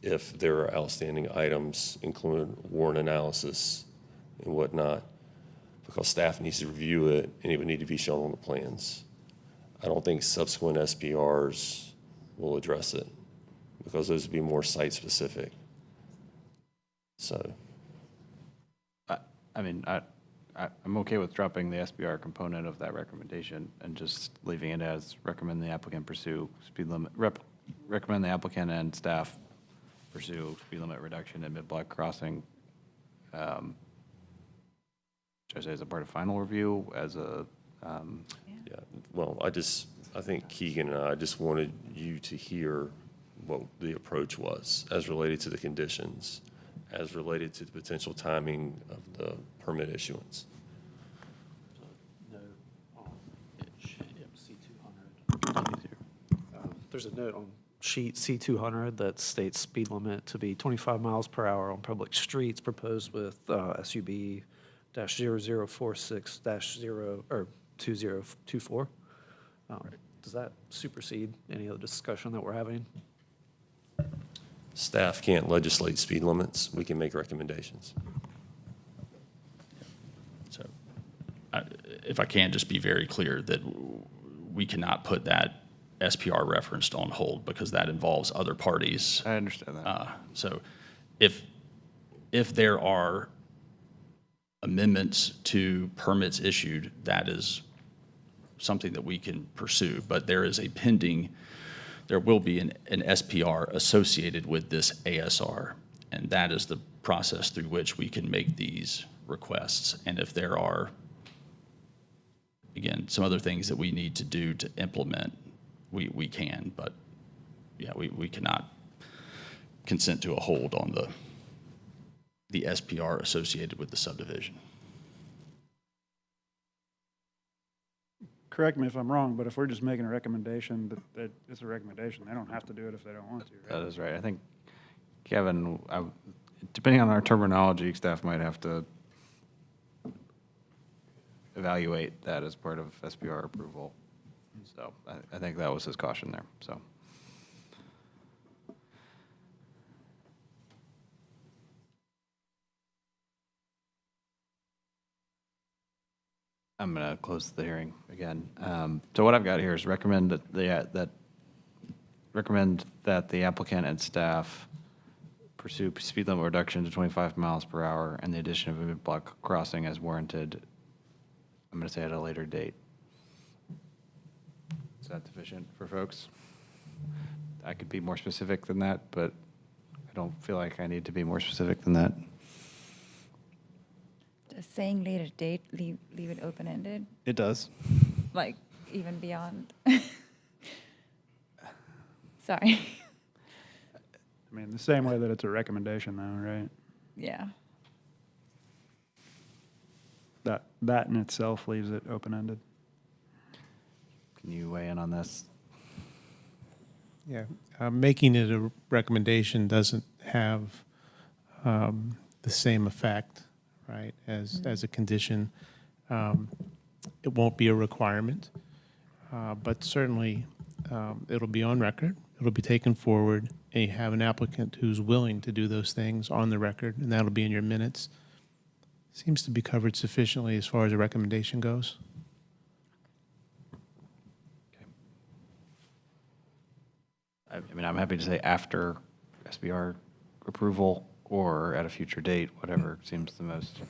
if there are outstanding items, including warrant analysis and whatnot, because staff needs to review it and it would need to be shown on the plans. I don't think subsequent SPRs will address it because those would be more site-specific. So, I'm okay with dropping the SBR component of that recommendation and just leaving it as recommend the applicant pursue speed limit, recommend the applicant and staff pursue speed limit reduction at mid-block crossing. Should I say as a part of final review, as a? yeah, well, I think Keegan and I just wanted you to hear what the approach was as related to the conditions, as related to the potential timing of the permit issuance. There's a note on sheet C200 that states speed limit to be 25 miles per hour on public streets proposed with SUB -0046-0 or 2024. Does that supersede any other discussion that we're having? Staff can't legislate speed limits. We can make recommendations. So if I can just be very clear that we cannot put that SPR referenced on hold because that involves other parties. I understand that. So if there are amendments to permits issued, that is something that we can pursue, but there will be an SPR associated with this ASR, and that is the process through which we can make these requests. And if there are, again, some other things that we need to do to implement, we can, but yeah, we cannot consent to a hold on the SPR associated with the subdivision. Correct me if I'm wrong, but if we're just making a recommendation, that it's a recommendation. They don't have to do it if they don't want to, right? That is right. I think, Kevin, depending on our terminology, staff might have to evaluate that as part of SPR approval. So I think that was his caution there, so. I'm going to close the hearing again. So what I've got here is recommend that the applicant and staff pursue speed limit reduction to 25 miles per hour and the addition of a mid-block crossing as warranted. I'm going to say at a later date. Is that sufficient for folks? I could be more specific than that, but I don't feel like I need to be more specific than that. Just saying later date, leave it open-ended, It does. like even beyond. Sorry. I mean, the same way that it's a recommendation though, right? Yeah. That in itself leaves it open-ended. Can you weigh in on this? Yeah, making it a recommendation doesn't have the same effect, right, as a condition. It won't be a requirement, but certainly it'll be on record, it'll be taken forward, and you have an applicant who's willing to do those things on the record, and that'll be in your minutes. Seems to be covered sufficiently as far as a recommendation goes. I mean, I'm happy to say after SBR approval or at a future date, whatever seems the most.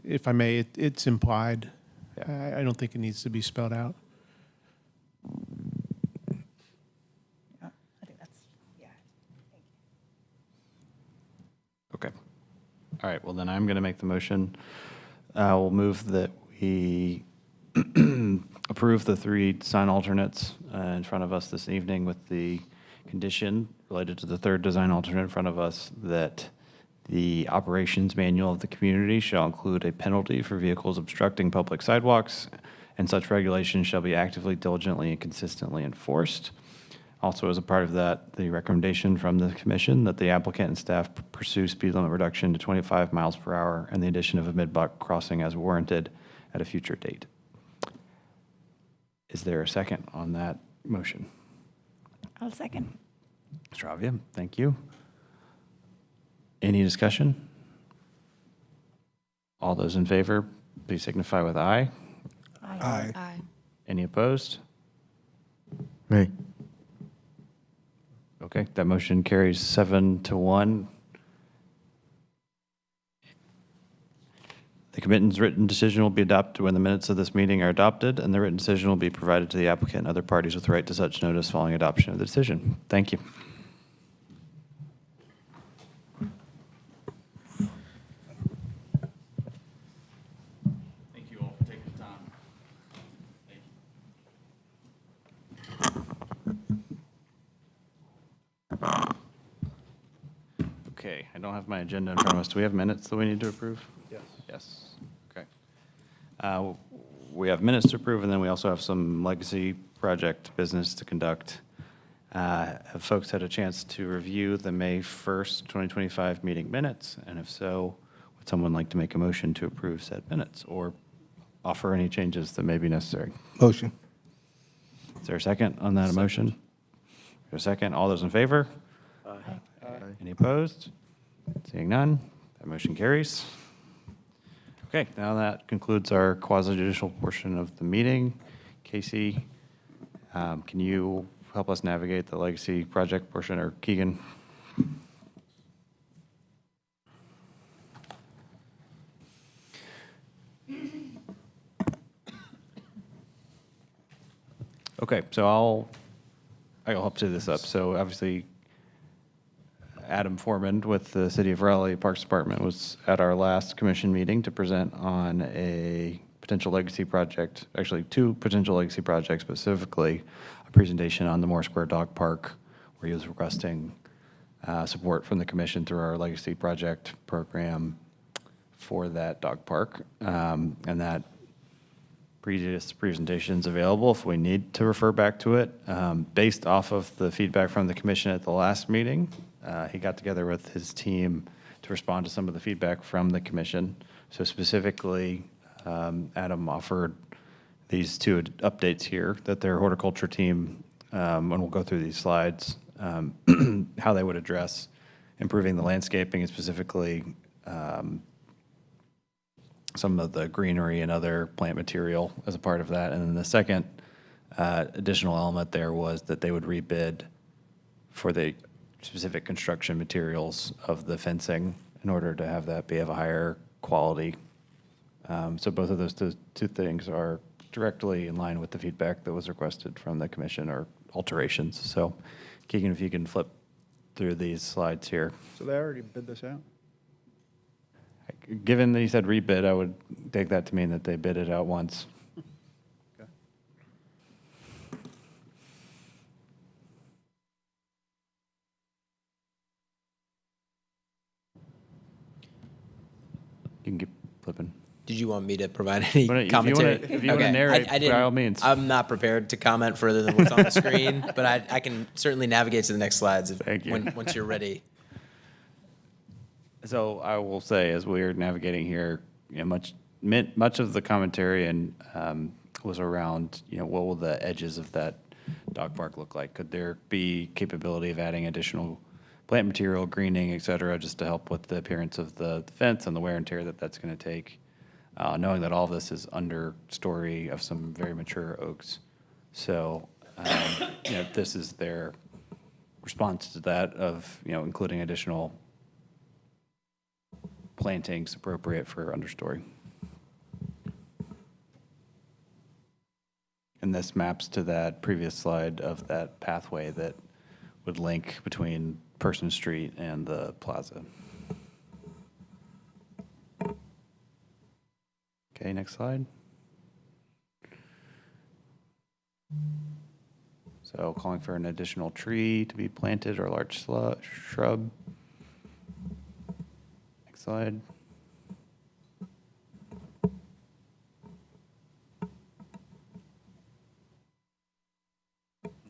If I may, it's implied. I don't think it needs to be spelled out. I think that's, yeah. Okay. All right, well, then I'm going to make the motion. I will move that we approve the 3 design alternates in front of us this evening with the condition related to the 3rd design alternate in front of us that the operations manual of the community shall include a penalty for vehicles obstructing public sidewalks, and such regulations shall be actively, diligently, and consistently enforced. Also, as a part of that, the recommendation from the commission that the applicant and staff pursue speed limit reduction to 25 miles per hour and the addition of a mid-block crossing as warranted at a future date. Is there a second on that motion? I'll second. Mr. Avia, thank you. Any discussion? All those in favor, please signify with aye. Aye. Aye. Any opposed? Nay. Okay, that motion carries 7-1. The committee's written decision will be adopted when the minutes of this meeting are adopted, and the written decision will be provided to the applicant and other parties with right to such notice following adoption of the decision. Thank you. Thank you all for taking the time. Okay, I don't have my agenda in front of us. Do we have minutes that we need to approve? Yes. Yes, okay. We have minutes to approve, and then we also have some legacy project business to conduct. Have folks had a chance to review the May 1st, 2025 meeting minutes? And if so, would someone like to make a motion to approve said minutes or offer any changes that may be necessary? Motion. Is there a second on that motion? Is there a second? All those in favor? Aye. Any opposed? Seeing none, that motion carries. Okay, now that concludes our quasi-judicial portion of the meeting. Casey, can you help us navigate the legacy project portion, or Keegan? Okay, so I'll help set this up. So obviously, Adam Foreman with the City of Raleigh Parks Department was at our last commission meeting to present on a potential legacy project, actually 2 potential legacy projects, specifically a presentation on the Moore Square Dog Park, where he was requesting support from the commission through our legacy project program for that dog park. And that previous presentation's available if we need to refer back to it. Based off of the feedback from the commission at the last meeting, he got together with his team to respond to some of the feedback from the commission. So specifically, Adam offered these 2 updates here that their horticulture team, and we'll go through these slides, how they would address improving the landscaping and specifically some of the greenery and other plant material as a part of that. And then the second additional element there was that they would rebid for the specific construction materials of the fencing in order to have that be of a higher quality. So both of those two things are directly in line with the feedback that was requested from the commission, or alterations. So Keegan, if you can flip through these slides here. So they already bid this out? Given that he said rebid, I would take that to mean that they bid it out once. Okay. You can keep flipping. Did you want me to provide any If you commentary? if you wanna narrate, I by all means. I'm not prepared to comment further than what's on the screen, but I can certainly navigate to the next slides Thank you. once you're ready. So I will say, as we're navigating here, much of the commentary and was around, what will the edges of that dog park look like? Could there be capability of adding additional plant material, greening, et cetera, just to help with the appearance of the fence and the wear and tear that that's going to take? Knowing that all this is understory of some very mature oaks. So, this is their response to that of, including additional plantings appropriate for understory. And this maps to that previous slide of that pathway that would link between Person Street and the plaza. Okay, next slide. So calling for an additional tree to be planted or large shrub. Next slide.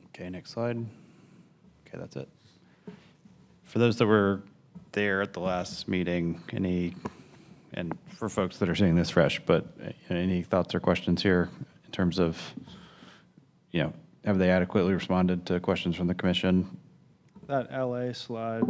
Okay, next slide. Okay, that's it. For those that were there at the last meeting, and for folks that are seeing this fresh, but any thoughts or questions here in terms of, have they adequately responded to questions from the commission? That LA slide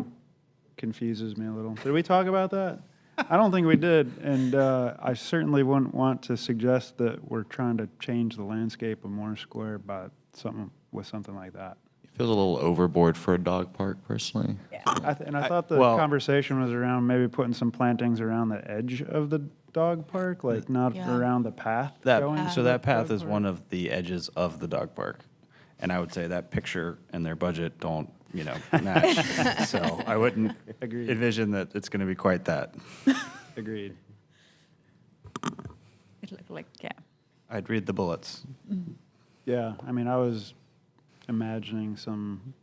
confuses me a little. Did we talk about that? I don't think we did, and I certainly wouldn't want to suggest that we're trying to change the landscape of Moore Square by something like that. It feels a little overboard for a dog park, personally. I thought the conversation was around maybe putting some plantings around the edge of the dog park, like not around the path going. So that path is one of the edges of the dog park. And I would say that picture and their budget don't, match. So I wouldn't envision that it's going to be quite that. Agreed. It looked like, yeah. I'd read the bullets. Yeah, I mean, I was imagining some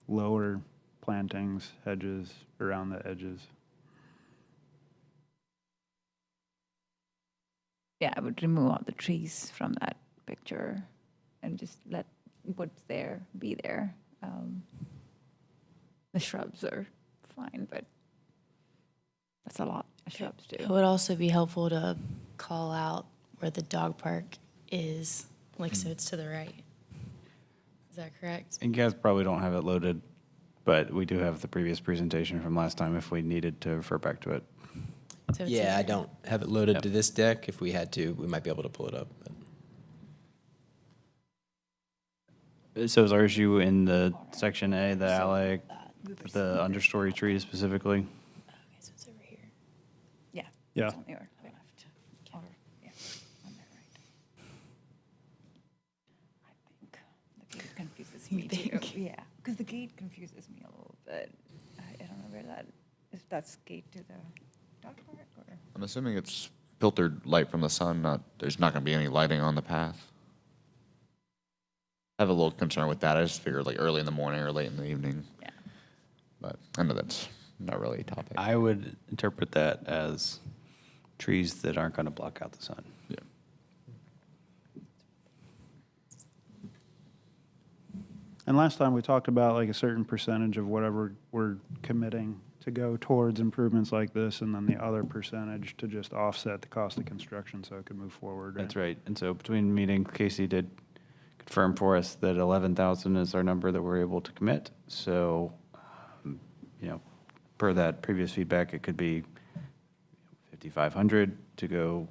lower plantings, hedges around the edges. Yeah, I would remove all the trees from that picture and just let what's there be there. The shrubs are fine, but that's a lot of shrubs too. It would also be helpful to call out where the dog park is, like so it's to the right. Is that correct? And you guys probably don't have it loaded, but we do have the previous presentation from last time if we needed to refer back to it. So it's Yeah, I either- don't have it loaded to this deck. If we had to, we might be able to pull it up. So is our issue in the section A, the alley, the understory trees specifically? Okay, so it's over here. Yeah. Yeah. It's on your left. Or, yeah, on the right. I think the gate confuses me too. Yeah, because the gate confuses me a little bit. I don't know where that, if that's gate to the dog park or? I'm assuming it's filtered light from the sun, there's not going to be any lighting on the path. I have a little concern with that. I just figured like early in the morning or late in the evening. Yeah. But I know that's not really a topic. I would interpret that as trees that aren't going to block out the sun. Yeah. And last time we talked about like a certain percentage of whatever we're committing to go towards improvements like this, and then the other percentage to just offset the cost of construction so it could move forward. That's right. And so between meeting, Casey did confirm for us that 11,000 is our number that we're able to commit. So, per that previous feedback, it could be 5,500 to go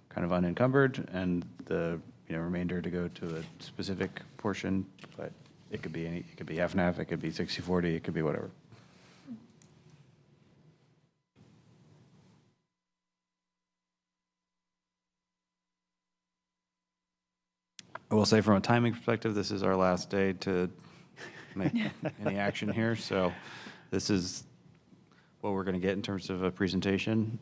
kind of unencumbered, and the remainder to go to a specific portion. But it could be half and half. It could be 60-40. It could be whatever. I will say from a timing perspective, this is our last day to make any action here. So this is what we're going to get in terms of a presentation.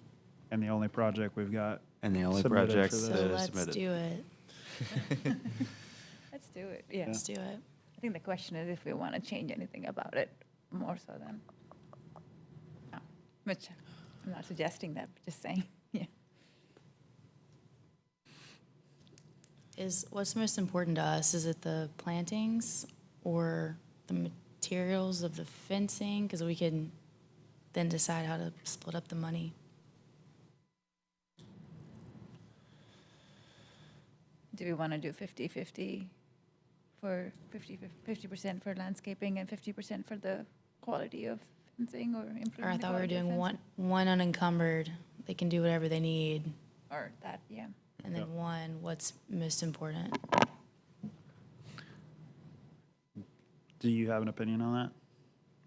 And the only project we've got. And the only submitted project for this. that So is let's submitted. do it. Let's do it, yeah. Let's do it. I think the question is if we want to change anything about it more so than, no, which I'm not suggesting that, but just saying, yeah. what's most important to us? Is it the plantings or the materials of the fencing? Because we can then decide how to split up the money. Do we want to do 50/50 for 50% for landscaping and 50% for the quality of fencing or improving Or I the thought we were quality of doing fencing? one unencumbered. They can do whatever they need. Or that, yeah. And then one, what's most important? Do you have an opinion on that?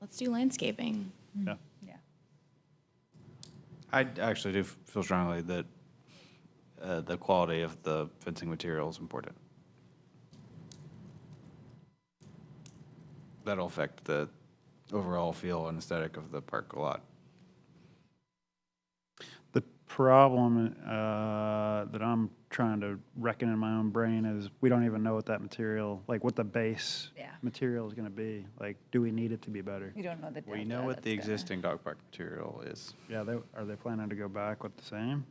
Let's do landscaping. Yeah. Yeah. I actually do feel strongly that the quality of the fencing material is important. That'll affect the overall feel and aesthetic of the park a lot. The problem that I'm trying to reckon in my own brain is we don't even know what that material, like what the base Yeah. material is going to be. Like, do we need it to be better? We don't know the We delta know what that's the gonna- existing dog park material is. Yeah, are they planning to go back with the same?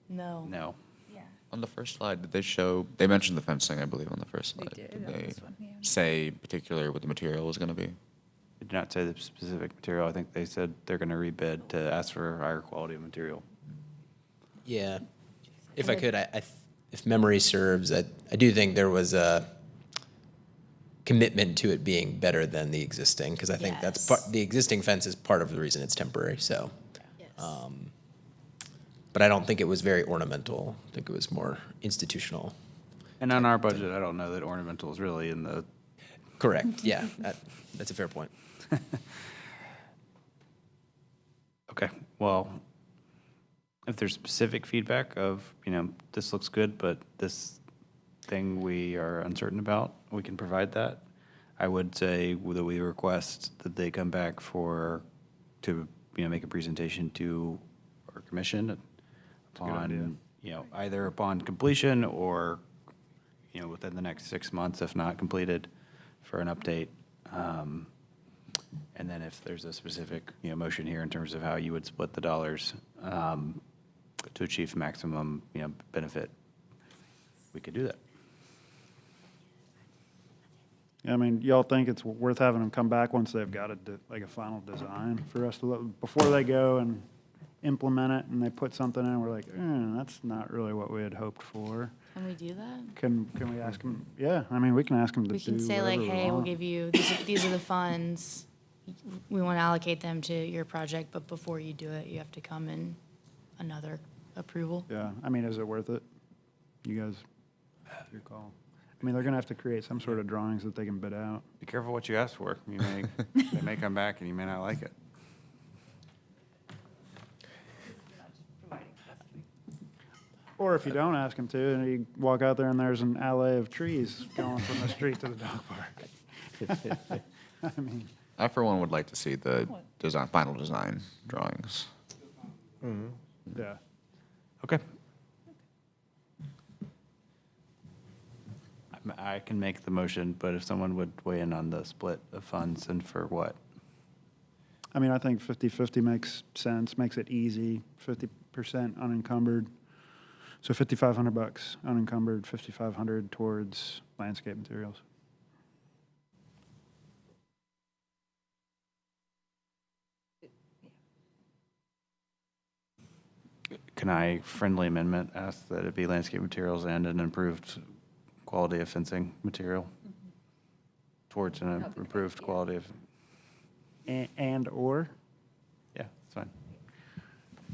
No. No. Yeah. On the first slide, did they show, they mentioned the fencing, I believe, on the first They slide. did on this one, yeah. say particularly what the material was going to be? They did not say the specific material. I think they said they're going to rebid to ask for higher quality of material. Yeah. If I could, if memory serves, I do think there was a commitment to it being better than the existing, because I think that's Yes. the existing fence is part of the reason it's temporary, so. Yes. But I don't think it was very ornamental. I think it was more institutional. And on our budget, I don't know that ornamental is really in the. Correct, yeah, that's a fair point. Okay, well, if there's specific feedback of, this looks good, but this thing we are uncertain about, we can provide that. I would say that we request that they come back to make a presentation to our commission upon, either upon completion or, within the next 6 months, if not completed, for an update. And then if there's a specific, motion here in terms of how you would split the dollars to achieve maximum, benefit, we could do that. I mean, y'all think it's worth having them come back once they've got a final design for us to look, before they go and implement it and they put something in, we're like, that's not really what we had hoped for. Can we do that? Can we ask them? Yeah, I mean, we can ask them to do We can say like, whatever we hey, we'll want. give you, these are the funds. We want to allocate them to your project, but before you do it, you have to come in another approval. Yeah, I mean, is it worth it? You guys, it's your call. I mean, they're gonna have to create some sort of drawings that they can bid out. Be careful what you ask for. They may come back and you may not like it. Or if you don't ask them to, and you walk out there and there's an alley of trees going from the street to the dog park. I mean, I, for one, would like to see the final design drawings. yeah. Okay. I can make the motion, but if someone would weigh in on the split of funds and for what? I mean, I think 50/50 makes sense, makes it easy, 50% unencumbered. So $5,500 unencumbered, $5,500 towards landscape materials. Can I friendly amendment ask that it be landscape materials and an improved quality of fencing material towards an improved quality of, And/or? yeah, it's fine.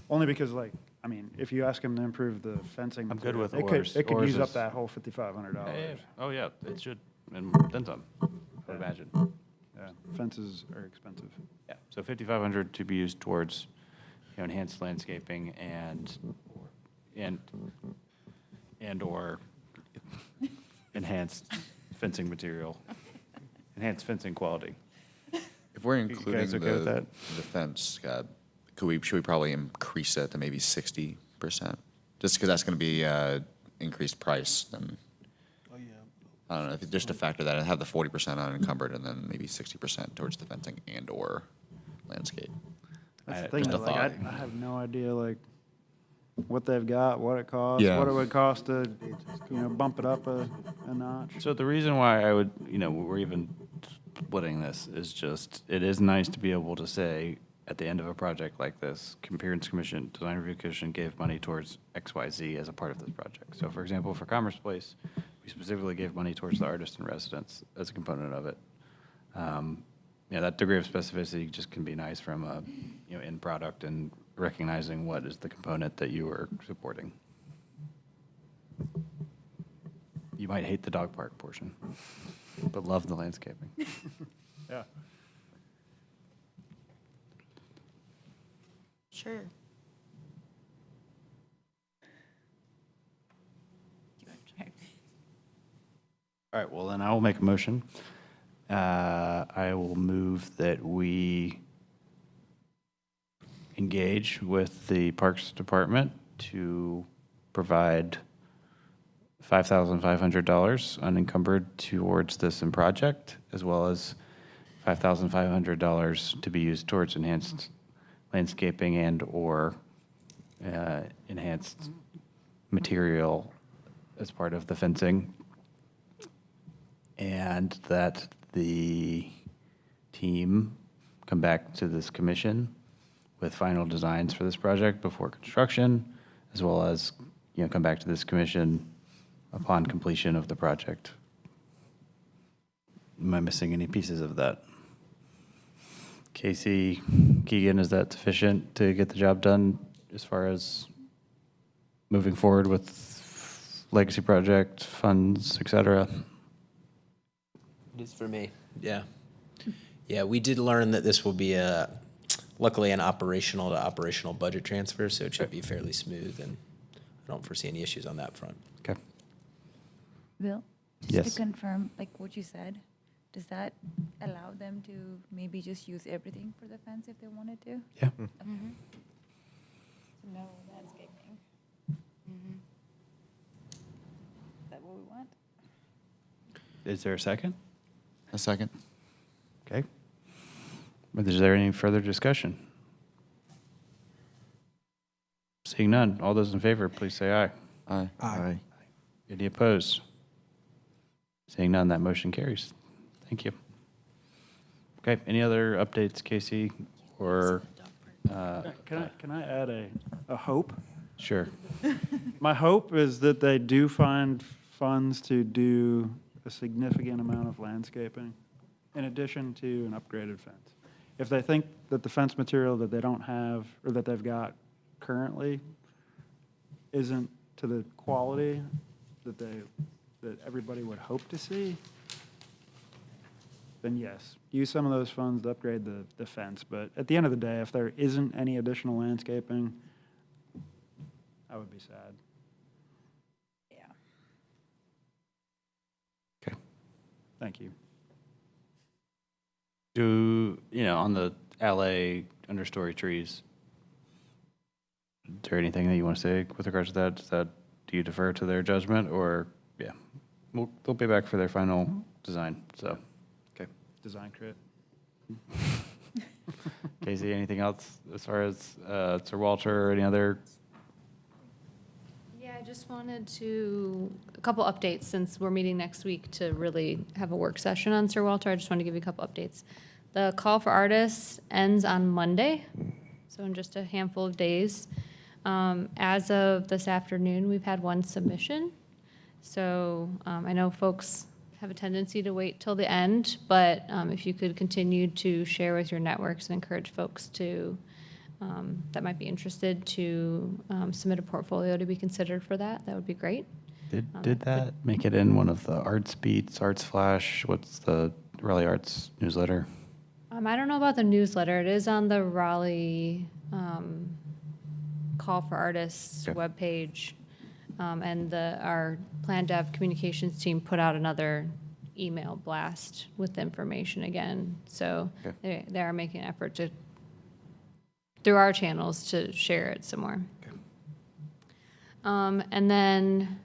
Only because, like, I mean, if you ask them to improve the fencing. I'm good material, with it could- ors. It could Ors use up is- that whole $5,500. Yeah. Oh, yeah, it should, and then some, I would imagine. Yeah, fences are expensive. Yeah, so 5,500 to be used towards, enhanced landscaping and/or enhanced fencing material, enhanced fencing quality. If we're You including guys okay with that? the fence, Scott, should we probably increase it to maybe 60%? Just because that's going to be increased price, then, I don't know, if just to factor that and have the 40% unencumbered and then maybe 60% towards the fencing and/or landscape. That's the I- thing, just a though, like, thought. I have no idea, like, what they've got, what it costs, Yeah. what it would cost to, bump it up a notch. So the reason why I would, we're even splitting this is just, it is nice to be able to say, at the end of a project like this, Appearance Commission, Design Review Commission gave money towards XYZ as a part of this project. So for example, for Commerce Place, we specifically gave money towards the artist in residence as a component of it. That degree of specificity just can be nice from a, end product and recognizing what is the component that you are supporting. You might hate the dog park portion, but love the landscaping. Yeah. Sure. All right, well, then I will make a motion. I will move that we engage with the Parks Department to provide $5,500 unencumbered towards this project, as well as $5,500 to be used towards enhanced landscaping and/or enhanced material as part of the fencing. And that the team come back to this commission with final designs for this project before construction, as well as, come back to this commission upon completion of the project. Am I missing any pieces of that? Casey, Keegan, is that sufficient to get the job done as far as moving forward with legacy project, funds, et cetera? It is for me, yeah. Yeah, we did learn that this will be luckily an operational to operational budget transfer, so it should be fairly smooth, and I don't foresee any issues on that front. Okay. Bill? Yes. Just to confirm, like what you said, does that allow them to maybe just use everything for the fence if they wanted to? Yeah. Okay. So no landscaping. Is that what we want? Is there a second? A second. Okay. Is there any further discussion? Seeing none, all those in favor, please say aye. Aye. Aye. Any opposed? Seeing none, that motion carries. Thank you. Okay, any other updates, Casey, or? Can I add a hope? Sure. My hope is that they do find funds to do a significant amount of landscaping in addition to an upgraded fence. If they think that the fence material that they don't have or that they've got currently isn't to the quality that everybody would hope to see, then yes, use some of those funds to upgrade the fence. But at the end of the day, if there isn't any additional landscaping, I would be sad. Yeah. Okay. Thank you. On the alley understory trees, is there anything that you want to say with regards to that? Do you defer to their judgment, or, yeah, they'll be back for their final design, so, okay. Design crit. Casey, anything else as far as Sir Walter or any other? Yeah, I just wanted a couple updates since we're meeting next week to really have a work session on Sir Walter. I just want to give you a couple updates. The call for artists ends on Monday, so in just a handful of days. As of this afternoon, we've had one submission. So I know folks have a tendency to wait till the end, but if you could continue to share with your networks and encourage folks to that might be interested to submit a portfolio to be considered for that, that would be great. Did that make it in one of the Arts Beats, Arts Flash? What's the Raleigh Arts newsletter? I don't know about the newsletter. It is on the Raleigh Call for Artists webpage. And our Plan Dev communications team put out another email blast with the information again. So they are making an effort to, through our channels, to share it some more. And then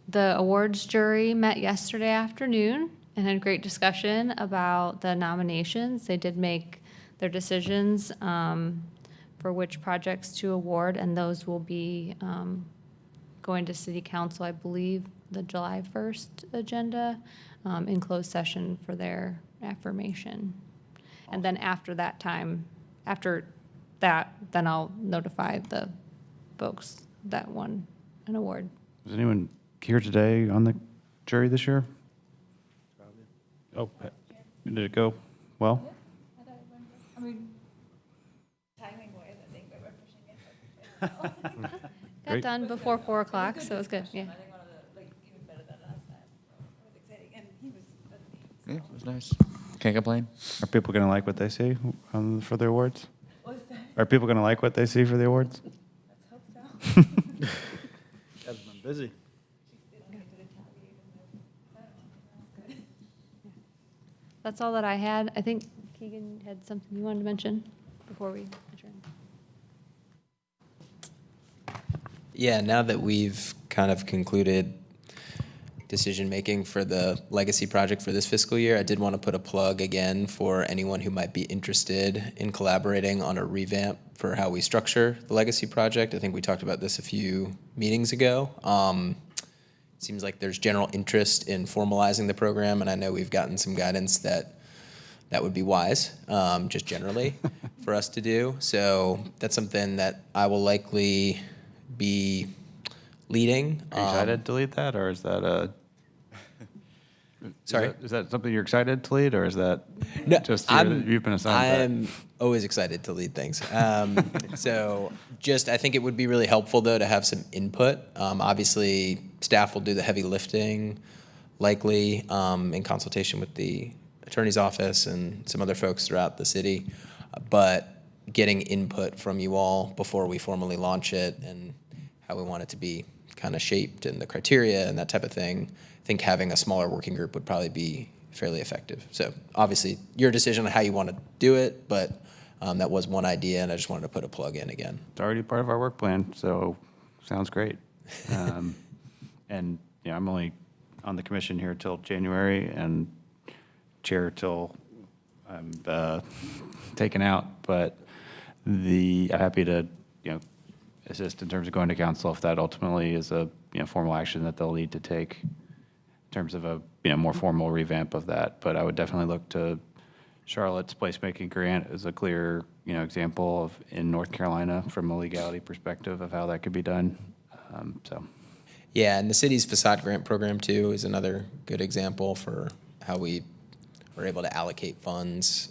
the awards jury met yesterday afternoon and had a great discussion about the nominations. They did make their decisions for which projects to award, and those will be going to city council, I believe, the July 1st agenda, in closed session for their affirmation. And then after that time, after that, then I'll notify the folks that won an award. Was anyone here today on the jury this year? Oh, did it go well? I mean, timing-wise, I think we were pushing it. Got Great. done before 4 o'clock, so it was good, yeah. I think one of the, like, even better than last time. So it was exciting, and he was with me. Yeah, it was nice. Can't complain. Are people going to like what they see for the awards? What's that? Are people going to like what they see for the awards? Let's hope so. Has been busy. That's all that I had. I think Keegan had something you wanted to mention before we adjourn. Yeah, now that we've kind of concluded decision-making for the legacy project for this fiscal year, I did want to put a plug again for anyone who might be interested in collaborating on a revamp for how we structure the legacy project. I think we talked about this a few meetings ago. Seems like there's general interest in formalizing the program, and I know we've gotten some guidance that that would be wise, just generally, for us to do. So that's something that I will likely be leading. Are you excited to lead that, or is that a? Sorry? Is that something you're excited to lead, or is that No, just you've been assigned that? I'm always excited to lead things. So just, I think it would be really helpful, though, to have some input. Obviously, staff will do the heavy lifting, likely, in consultation with the attorney's office and some other folks throughout the city. But getting input from you all before we formally launch it and how we want it to be kind of shaped and the criteria and that type of thing, I think having a smaller working group would probably be fairly effective. So obviously, your decision on how you want to do it, but that was one idea, and I just wanted to put a plug in again. It's already part of our work plan, so sounds great. And yeah, I'm only on the commission here till January and chair till I'm taken out, but I'm happy to, assist in terms of going to council if that ultimately is a, formal action that they'll need to take in terms of a, more formal revamp of that. But I would definitely look to Charlotte's placemaking grant as a clear, example of in North Carolina from a legality perspective of how that could be done. So. Yeah, and the city's facade grant program, too, is another good example for how we were able to allocate funds.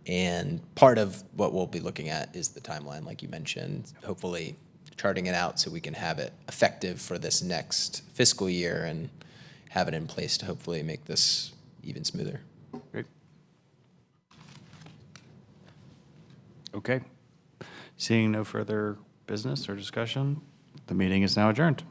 And part of what we'll be looking at is the timeline, like you mentioned, hopefully charting it out so we can have it effective for this next fiscal year and have it in place to hopefully make this even smoother. Great. Okay. Seeing no further business or discussion, the meeting is now adjourned.